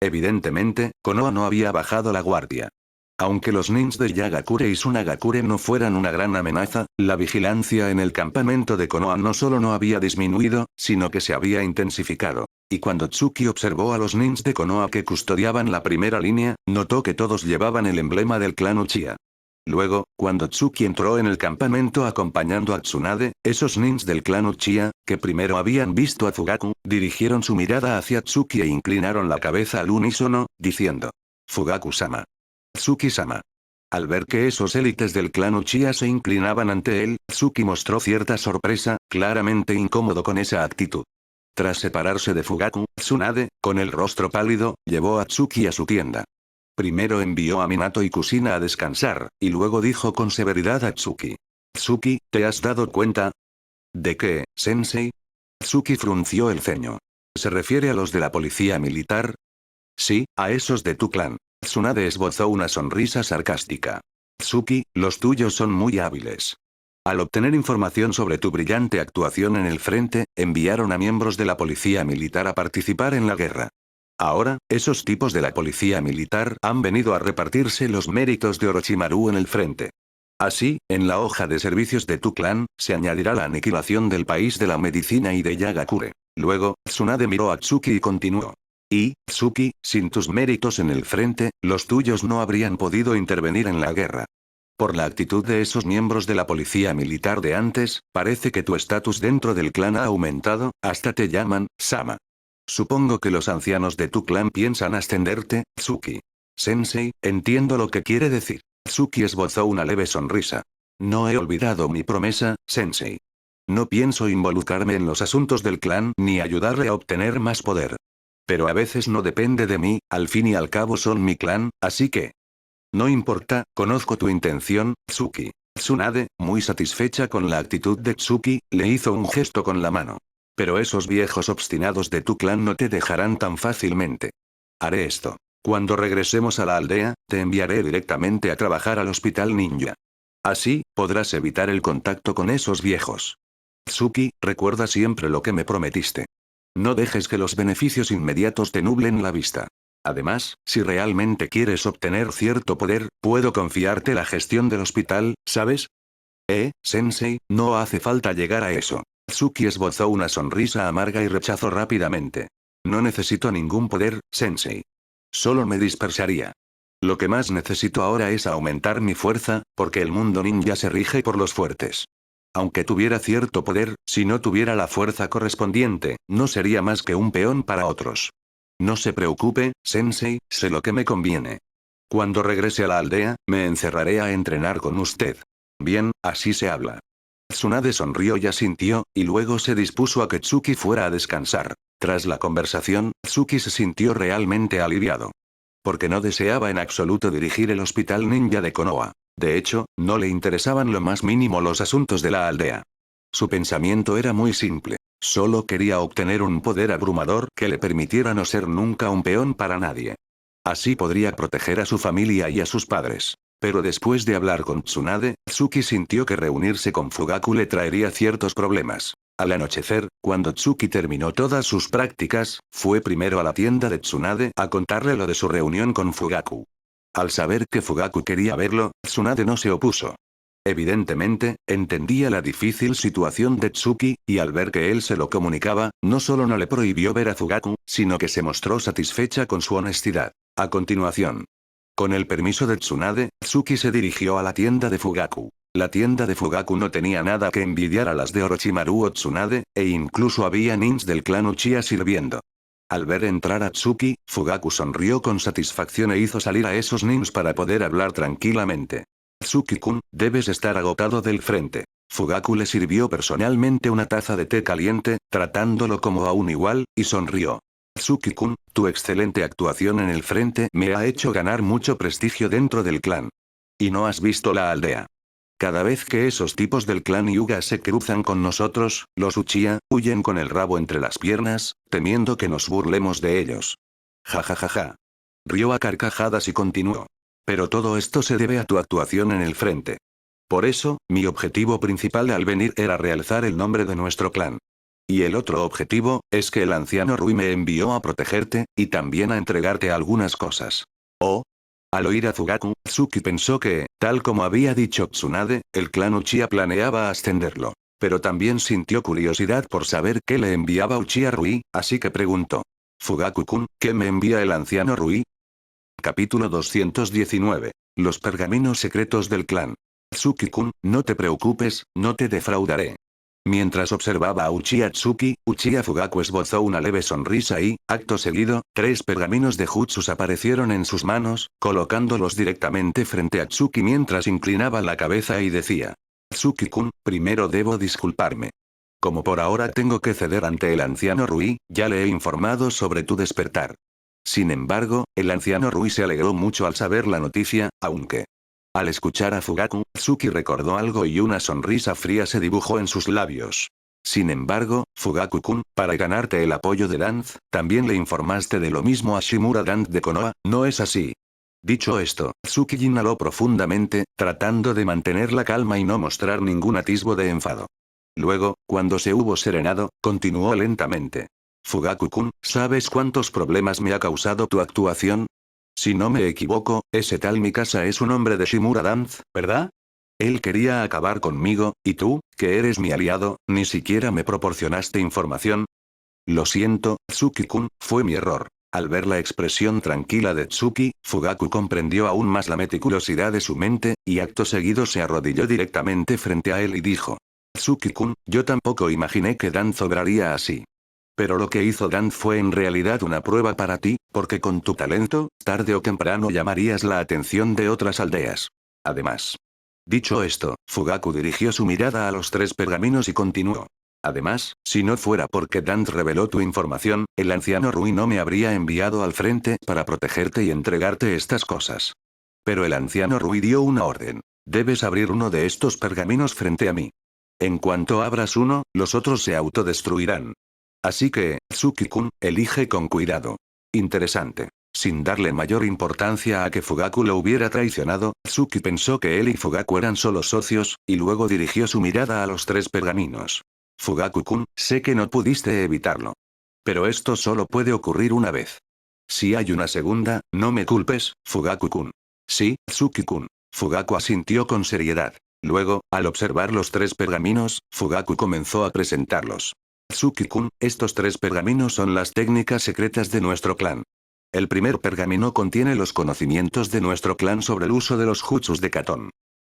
Evidentemente, Konoha no había bajado la guardia. Aunque los nins de Yagakure y Sunagakure no fueran una gran amenaza, la vigilancia en el campamento de Konoha no solo no había disminuido, sino que se había intensificado. Y cuando Tsuki observó a los nins de Konoha que custodiaban la primera línea, notó que todos llevaban el emblema del clan Uchiha. Luego, cuando Tsuki entró en el campamento acompañando a Tsunade, esos nins del clan Uchiha, que primero habían visto a Fugaku, dirigieron su mirada hacia Tsuki e inclinaron la cabeza al unísono, diciendo: Fugaku-sama. Tsuki-sama. Al ver que esos élites del clan Uchiha se inclinaban ante él, Tsuki mostró cierta sorpresa, claramente incómodo con esa actitud. Tras separarse de Fugaku, Tsunade, con el rostro pálido, llevó a Tsuki a su tienda. Primero envió a Minato y Kusina a descansar, y luego dijo con severidad a Tsuki. Tsuki, ¿te has dado cuenta? ¿De qué, sensei? Tsuki frunció el ceño. ¿Se refiere a los de la policía militar? Sí, a esos de tu clan. Tsunade esbozó una sonrisa sarcástica. Tsuki, los tuyos son muy hábiles. Al obtener información sobre tu brillante actuación en el frente, enviaron a miembros de la policía militar a participar en la guerra. Ahora, esos tipos de la policía militar han venido a repartirse los méritos de Orochimaru en el frente. Así, en la hoja de servicios de tu clan, se añadirá la aniquilación del país de la medicina y de Yagakure. Luego, Tsunade miró a Tsuki y continuó. Y, Tsuki, sin tus méritos en el frente, los tuyos no habrían podido intervenir en la guerra. Por la actitud de esos miembros de la policía militar de antes, parece que tu estatus dentro del clan ha aumentado, hasta te llaman, Sama. Supongo que los ancianos de tu clan piensan ascenderte, Tsuki. Sensei, entiendo lo que quiere decir. Tsuki esbozó una leve sonrisa. No he olvidado mi promesa, Sensei. No pienso involucrarme en los asuntos del clan ni ayudarle a obtener más poder. Pero a veces no depende de mí, al fin y al cabo son mi clan, así que... No importa, conozco tu intención, Tsuki. Tsunade, muy satisfecha con la actitud de Tsuki, le hizo un gesto con la mano. Pero esos viejos obstinados de tu clan no te dejarán tan fácilmente. Haré esto. Cuando regresemos a la aldea, te enviaré directamente a trabajar al hospital ninja. Así, podrás evitar el contacto con esos viejos. Tsuki, recuerda siempre lo que me prometiste. No dejes que los beneficios inmediatos te nublen la vista. Además, si realmente quieres obtener cierto poder, puedo confiarte la gestión del hospital, ¿sabes? Sensei, no hace falta llegar a eso. Tsuki esbozó una sonrisa amarga y rechazó rápidamente. No necesito ningún poder, sensei. Solo me dispersaría. Lo que más necesito ahora es aumentar mi fuerza, porque el mundo ninja se rige por los fuertes. Aunque tuviera cierto poder, si no tuviera la fuerza correspondiente, no sería más que un peón para otros. No se preocupe, sensei, sé lo que me conviene. Cuando regrese a la aldea, me encerraré a entrenar con usted. Bien, así se habla. Tsunade sonrió y asintió, y luego se dispuso a que Tsuki fuera a descansar. Tras la conversación, Tsuki se sintió realmente aliviado. Porque no deseaba en absoluto dirigir el hospital ninja de Konoha. De hecho, no le interesaban lo más mínimo los asuntos de la aldea. Su pensamiento era muy simple. Solo quería obtener un poder abrumador que le permitiera no ser nunca un peón para nadie. Así podría proteger a su familia y a sus padres. Pero después de hablar con Tsunade, Tsuki sintió que reunirse con Fugaku le traería ciertos problemas. Al anochecer, cuando Tsuki terminó todas sus prácticas, fue primero a la tienda de Tsunade a contarle lo de su reunión con Fugaku. Al saber que Fugaku quería verlo, Tsunade no se opuso. Evidentemente, entendía la difícil situación de Tsuki, y al ver que él se lo comunicaba, no solo no le prohibió ver a Fugaku, sino que se mostró satisfecha con su honestidad. A continuación, con el permiso de Tsunade, Tsuki se dirigió a la tienda de Fugaku. La tienda de Fugaku no tenía nada que envidiar a las de Orochimaru o Tsunade, e incluso había nins del clan Uchiha sirviendo. Al ver entrar a Tsuki, Fugaku sonrió con satisfacción e hizo salir a esos nins para poder hablar tranquilamente. Tsuki-kun, debes estar agotado del frente. Fugaku le sirvió personalmente una taza de té caliente, tratándolo como a un igual, y sonrió. Tsuki-kun, tu excelente actuación en el frente me ha hecho ganar mucho prestigio dentro del clan. Y no has visto la aldea. Cada vez que esos tipos del clan Hyuga se cruzan con nosotros, los Uchiha, huyen con el rabo entre las piernas, temiendo que nos burlemos de ellos. Ja ja ja ja. Rió a carcajadas y continuó. Pero todo esto se debe a tu actuación en el frente. Por eso, mi objetivo principal al venir era realzar el nombre de nuestro clan. Y el otro objetivo, es que el anciano Rui me envió a protegerte, y también a entregarte algunas cosas. Oh. Al oír a Fugaku, Tsuki pensó que, tal como había dicho Tsunade, el clan Uchiha planeaba ascenderlo. Pero también sintió curiosidad por saber qué le enviaba Uchiha Rui, así que preguntó. Fugaku-kun, ¿qué me envía el anciano Rui? Capítulo 219. Los pergaminos secretos del clan. Tsuki-kun, no te preocupes, no te defraudaré. Mientras observaba a Uchiha Tsuki, Uchiha Fugaku esbozó una leve sonrisa y, acto seguido, 3 pergaminos de jutsus aparecieron en sus manos, colocándolos directamente frente a Tsuki mientras inclinaba la cabeza y decía. Tsuki-kun, primero debo disculparme. Como por ahora tengo que ceder ante el anciano Rui, ya le he informado sobre tu despertar. Sin embargo, el anciano Rui se alegró mucho al saber la noticia, aunque... Al escuchar a Fugaku, Tsuki recordó algo y una sonrisa fría se dibujó en sus labios. Sin embargo, Fugaku-kun, para ganarte el apoyo de Danz, también le informaste de lo mismo a Shimura Danz de Konoha, ¿no es así? Dicho esto, Tsuki inhaló profundamente, tratando de mantener la calma y no mostrar ningún atisbo de enfado. Luego, cuando se hubo serenado, continuó lentamente. Fugaku-kun, ¿sabes cuántos problemas me ha causado tu actuación? Si no me equivoco, ese tal Mikasa es un hombre de Shimura Danz, ¿verdad? Él quería acabar conmigo, y tú, que eres mi aliado, ni siquiera me proporcionaste información. Lo siento, Tsuki-kun, fue mi error. Al ver la expresión tranquila de Tsuki, Fugaku comprendió aún más la meticulosidad de su mente, y acto seguido se arrodilló directamente frente a él y dijo. Tsuki-kun, yo tampoco imaginé que Danz obraría así. Pero lo que hizo Danz fue en realidad una prueba para ti, porque con tu talento, tarde o temprano llamarías la atención de otras aldeas. Además. Dicho esto, Fugaku dirigió su mirada a los 3 pergaminos y continuó. Además, si no fuera porque Danz reveló tu información, el anciano Rui no me habría enviado al frente para protegerte y entregarte estas cosas. Pero el anciano Rui dio una orden. Debes abrir uno de estos pergaminos frente a mí. En cuanto abras uno, los otros se autodestruirán. Así que, Tsuki-kun, elige con cuidado. Interesante. Sin darle mayor importancia a que Fugaku lo hubiera traicionado, Tsuki pensó que él y Fugaku eran solo socios, y luego dirigió su mirada a los 3 pergaminos. Fugaku-kun, sé que no pudiste evitarlo. Pero esto solo puede ocurrir una vez. Si hay una segunda, no me culpes, Fugaku-kun. Sí, Tsuki-kun. Fugaku asintió con seriedad. Luego, al observar los 3 pergaminos, Fugaku comenzó a presentarlos. Tsuki-kun, estos 3 pergaminos son las técnicas secretas de nuestro clan. El primer pergamino contiene los conocimientos de nuestro clan sobre el uso de los jutsus de Katon.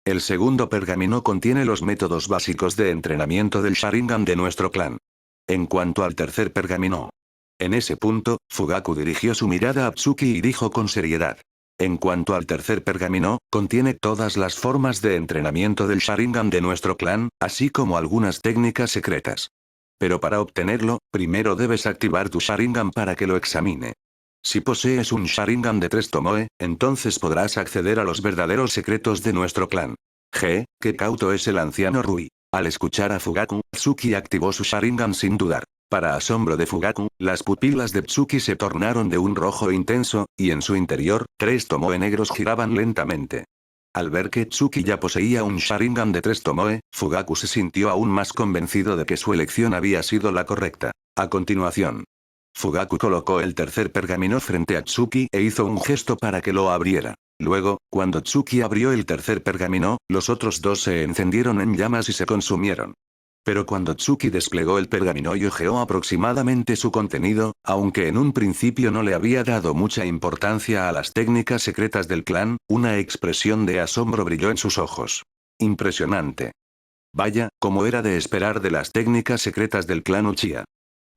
El segundo pergamino contiene los métodos básicos de entrenamiento del Sharingan de nuestro clan. En cuanto al tercer pergamino. En ese punto, Fugaku dirigió su mirada a Tsuki y dijo con seriedad. En cuanto al tercer pergamino, contiene todas las formas de entrenamiento del Sharingan de nuestro clan, así como algunas técnicas secretas. Pero para obtenerlo, primero debes activar tu Sharingan para que lo examine. Si posees un Sharingan de 3 Tomoe, entonces podrás acceder a los verdaderos secretos de nuestro clan. Qué cauto es el anciano Rui. Al escuchar a Fugaku, Tsuki activó su Sharingan sin dudar. Para asombro de Fugaku, las pupilas de Tsuki se tornaron de un rojo intenso, y en su interior, 3 Tomoe negros giraban lentamente. Al ver que Tsuki ya poseía un Sharingan de 3 Tomoe, Fugaku se sintió aún más convencido de que su elección había sido la correcta. A continuación, Fugaku colocó el tercer pergamino frente a Tsuki e hizo un gesto para que lo abriera. Luego, cuando Tsuki abrió el tercer pergamino, los otros 2 se encendieron en llamas y se consumieron. Pero cuando Tsuki desplegó el pergamino y hojeó aproximadamente su contenido, aunque en un principio no le había dado mucha importancia a las técnicas secretas del clan, una expresión de asombro brilló en sus ojos. Impresionante. Vaya, como era de esperar de las técnicas secretas del clan Uchiha.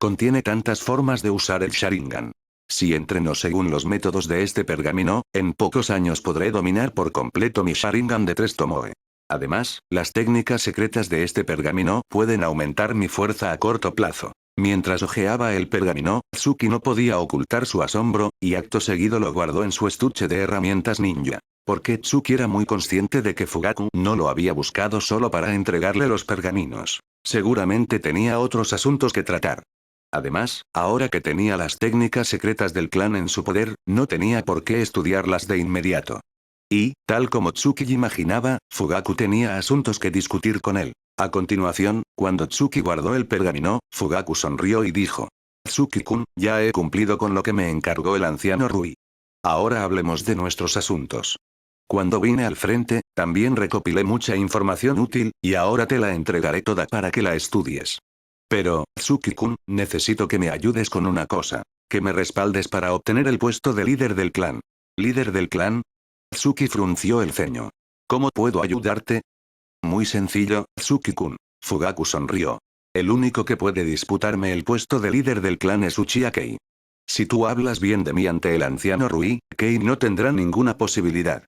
Contiene tantas formas de usar el Sharingan. Si entreno según los métodos de este pergamino, en pocos años podré dominar por completo mi Sharingan de 3 Tomoe. Además, las técnicas secretas de este pergamino pueden aumentar mi fuerza a corto plazo. Mientras hojeaba el pergamino, Tsuki no podía ocultar su asombro, y acto seguido lo guardó en su estuche de herramientas ninja. Porque Tsuki era muy consciente de que Fugaku no lo había buscado solo para entregarle los pergaminos. Seguramente tenía otros asuntos que tratar. Además, ahora que tenía las técnicas secretas del clan en su poder, no tenía por qué estudiarlas de inmediato. Y, tal como Tsuki imaginaba, Fugaku tenía asuntos que discutir con él. A continuación, cuando Tsuki guardó el pergamino, Fugaku sonrió y dijo. Tsuki-kun, ya he cumplido con lo que me encargó el anciano Rui. Ahora hablemos de nuestros asuntos. Cuando vine al frente, también recopilé mucha información útil, y ahora te la entregaré toda para que la estudies. Pero, Tsuki-kun, necesito que me ayudes con una cosa. Que me respaldes para obtener el puesto de líder del clan. ¿Líder del clan? Tsuki frunció el ceño. ¿Cómo puedo ayudarte? Muy sencillo, Tsuki-kun. Fugaku sonrió. El único que puede disputarme el puesto de líder del clan es Uchiha Kei. Si tú hablas bien de mí ante el anciano Rui, Kei no tendrá ninguna posibilidad.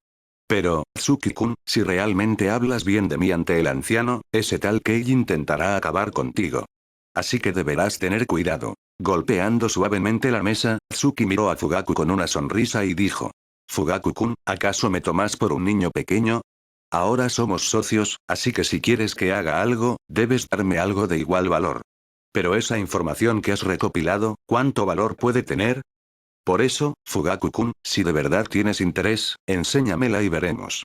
Pero, Tsuki-kun, si realmente hablas bien de mí ante el anciano, ese tal Kei intentará acabar contigo. Así que deberás tener cuidado. Golpeando suavemente la mesa, Tsuki miró a Fugaku con una sonrisa y dijo. Fugaku-kun, ¿acaso me tomas por un niño pequeño? Ahora somos socios, así que si quieres que haga algo, debes darme algo de igual valor. Pero esa información que has recopilado, ¿cuánto valor puede tener? Por eso, Fugaku-kun, si de verdad tienes interés, enséñamela y veremos.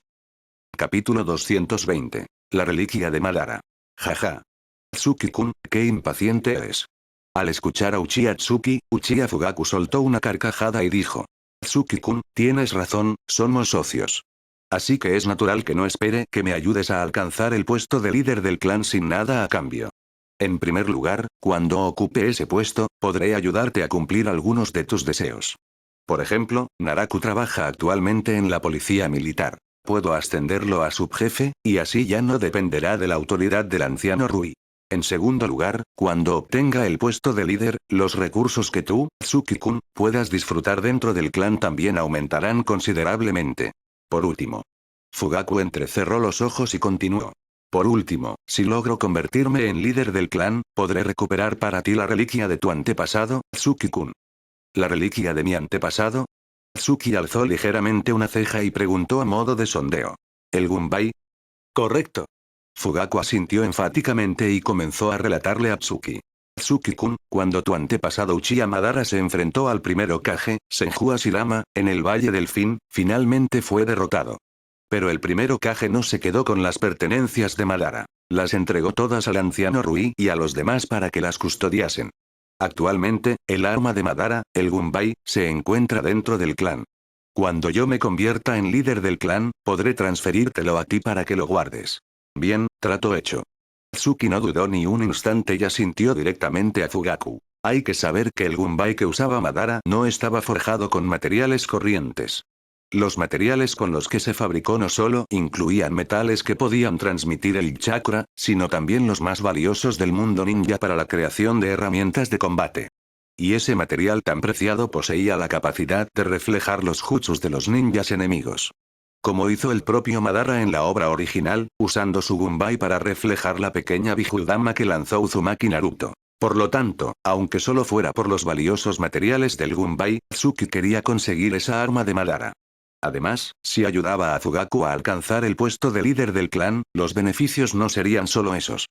Capítulo 220. La reliquia de Madara. Jaja. Tsuki-kun, qué impaciente eres. Al escuchar a Uchiha Tsuki, Uchiha Fugaku soltó una carcajada y dijo. Tsuki-kun, tienes razón, somos socios. Así que es natural que no espere que me ayudes a alcanzar el puesto de líder del clan sin nada a cambio. En primer lugar, cuando ocupe ese puesto, podré ayudarte a cumplir algunos de tus deseos. Por ejemplo, Naraku trabaja actualmente en la policía militar. Puedo ascenderlo a subjefe, y así ya no dependerá de la autoridad del anciano Rui. En segundo lugar, cuando obtenga el puesto de líder, los recursos que tú, Tsuki-kun, puedas disfrutar dentro del clan también aumentarán considerablemente. Por último. Fugaku entrecerró los ojos y continuó. Por último, si logro convertirme en líder del clan, podré recuperar para ti la reliquia de tu antepasado, Tsuki-kun. ¿La reliquia de mi antepasado? Tsuki alzó ligeramente una ceja y preguntó a modo de sondeo. ¿El Gunbai? Correcto. Fugaku asintió enfáticamente y comenzó a relatarle a Tsuki. Tsuki-kun, cuando tu antepasado Uchiha Madara se enfrentó al primer Hokage, Senju Hashirama, en el Valle del Fin, finalmente fue derrotado. Pero el primer Hokage no se quedó con las pertenencias de Madara. Las entregó todas al anciano Rui y a los demás para que las custodiasen. Actualmente, el arma de Madara, el Gunbai, se encuentra dentro del clan. Cuando yo me convierta en líder del clan, podré transferírtelo a ti para que lo guardes. Bien, trato hecho. Tsuki no dudó ni un instante y asintió directamente a Fugaku. Hay que saber que el Gunbai que usaba Madara no estaba forjado con materiales corrientes. Los materiales con los que se fabricó no solo incluían metales que podían transmitir el chakra, sino también los más valiosos del mundo ninja para la creación de herramientas de combate. Y ese material tan preciado poseía la capacidad de reflejar los jutsus de los ninjas enemigos. Como hizo el propio Madara en la obra original, usando su Gunbai para reflejar la pequeña Bijudama que lanzó Uzumaki Naruto. Por lo tanto, aunque solo fuera por los valiosos materiales del Gunbai, Tsuki quería conseguir esa arma de Madara. Además, si ayudaba a Fugaku a alcanzar el puesto de líder del clan, los beneficios no serían solo esos.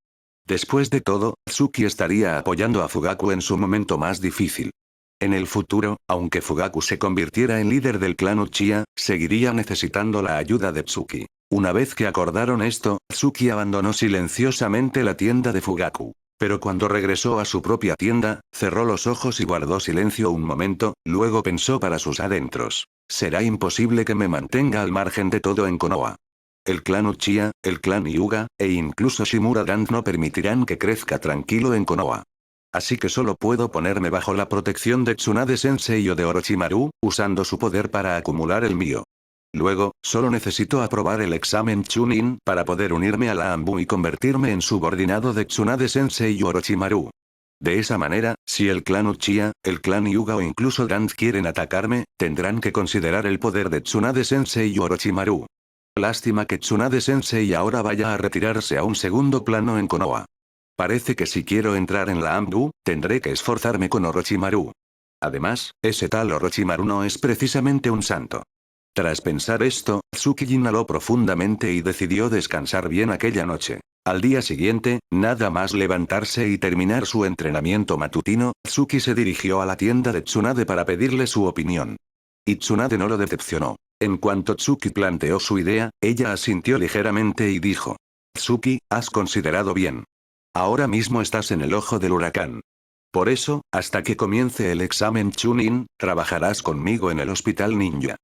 Después de todo, Tsuki estaría apoyando a Fugaku en su momento más difícil. En el futuro, aunque Fugaku se convirtiera en líder del clan Uchiha, seguiría necesitando la ayuda de Tsuki. Una vez que acordaron esto, Tsuki abandonó silenciosamente la tienda de Fugaku. Pero cuando regresó a su propia tienda, cerró los ojos y guardó silencio un momento, luego pensó para sus adentros. Será imposible que me mantenga al margen de todo en Konoha. El clan Uchiha, el clan Hyuga, e incluso Shimura Grand no permitirán que crezca tranquilo en Konoha. Así que solo puedo ponerme bajo la protección de Tsunade Sensei o de Orochimaru, usando su poder para acumular el mío. Luego, solo necesito aprobar el examen Chunin para poder unirme a la Anbu y convertirme en subordinado de Tsunade Sensei y Orochimaru. De esa manera, si el clan Uchiha, el clan Hyuga o incluso Grand quieren atacarme, tendrán que considerar el poder de Tsunade Sensei y Orochimaru. Lástima que Tsunade Sensei ahora vaya a retirarse a un segundo plano en Konoha. Parece que si quiero entrar en la Anbu, tendré que esforzarme con Orochimaru. Además, ese tal Orochimaru no es precisamente un santo. Tras pensar esto, Tsuki inhaló profundamente y decidió descansar bien aquella noche. Al día siguiente, nada más levantarse y terminar su entrenamiento matutino, Tsuki se dirigió a la tienda de Tsunade para pedirle su opinión. Y Tsunade no lo decepcionó. En cuanto Tsuki planteó su idea, ella asintió ligeramente y dijo: Tsuki, has considerado bien. Ahora mismo estás en el ojo del huracán. Por eso, hasta que comience el examen Chunin, trabajarás conmigo en el hospital ninja.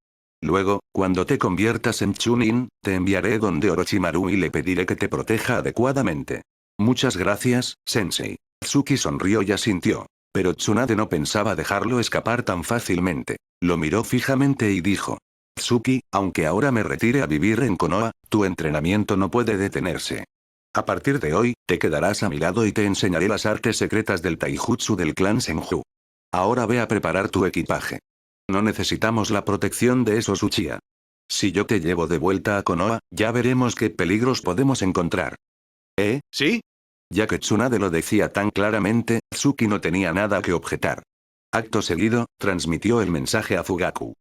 Luego, cuando te conviertas en Chunin, te enviaré donde Orochimaru y le pediré que te proteja adecuadamente. Muchas gracias, Sensei. Tsuki sonrió y asintió. Pero Tsunade no pensaba dejarlo escapar tan fácilmente. Lo miró fijamente y dijo: Tsuki, aunque ahora me retire a vivir en Konoha, tu entrenamiento no puede detenerse. A partir de hoy, te quedarás a mi lado y te enseñaré las artes secretas del taijutsu del clan Senju. Ahora ve a preparar tu equipaje. No necesitamos la protección de esos Uchiha. Si yo te llevo de vuelta a Konoha, ya veremos qué peligros podemos encontrar. ¿Sí? Ya que Tsunade lo decía tan claramente, Tsuki no tenía nada que objetar. Acto seguido, transmitió el mensaje a Fugaku.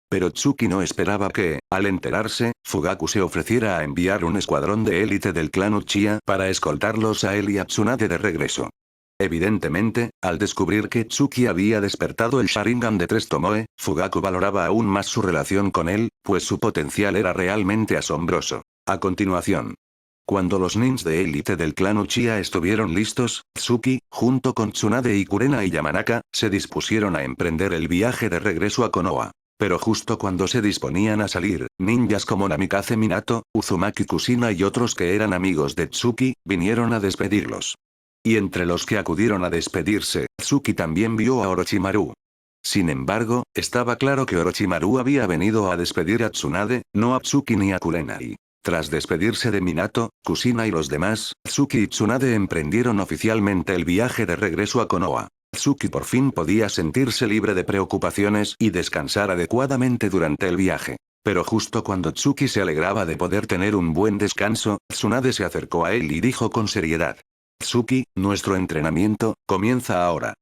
Pero Tsuki no esperaba que, al enterarse, Fugaku se ofreciera a enviar un escuadrón de élite del clan Uchiha para escoltarlos a él y a Tsunade de regreso. Evidentemente, al descubrir que Tsuki había despertado el Sharingan de 3 Tomoe, Fugaku valoraba aún más su relación con él, pues su potencial era realmente asombroso. A continuación, cuando los ninjas de élite del clan Uchiha estuvieron listos, Tsuki, junto con Tsunade y Kurena y Yamanaka, se dispusieron a emprender el viaje de regreso a Konoha. Pero justo cuando se disponían a salir, ninjas como Namikaze Minato, Uzumaki Kushina y otros que eran amigos de Tsuki, vinieron a despedirlos. Y entre los que acudieron a despedirse, Tsuki también vio a Orochimaru. Sin embargo, estaba claro que Orochimaru había venido a despedir a Tsunade, no a Tsuki ni a Kurenai. Tras despedirse de Minato, Kushina y los demás, Tsuki y Tsunade emprendieron oficialmente el viaje de regreso a Konoha. Tsuki por fin podía sentirse libre de preocupaciones y descansar adecuadamente durante el viaje. Pero justo cuando Tsuki se alegraba de poder tener un buen descanso, Tsunade se acercó a él y dijo con seriedad: Tsuki, nuestro entrenamiento comienza ahora.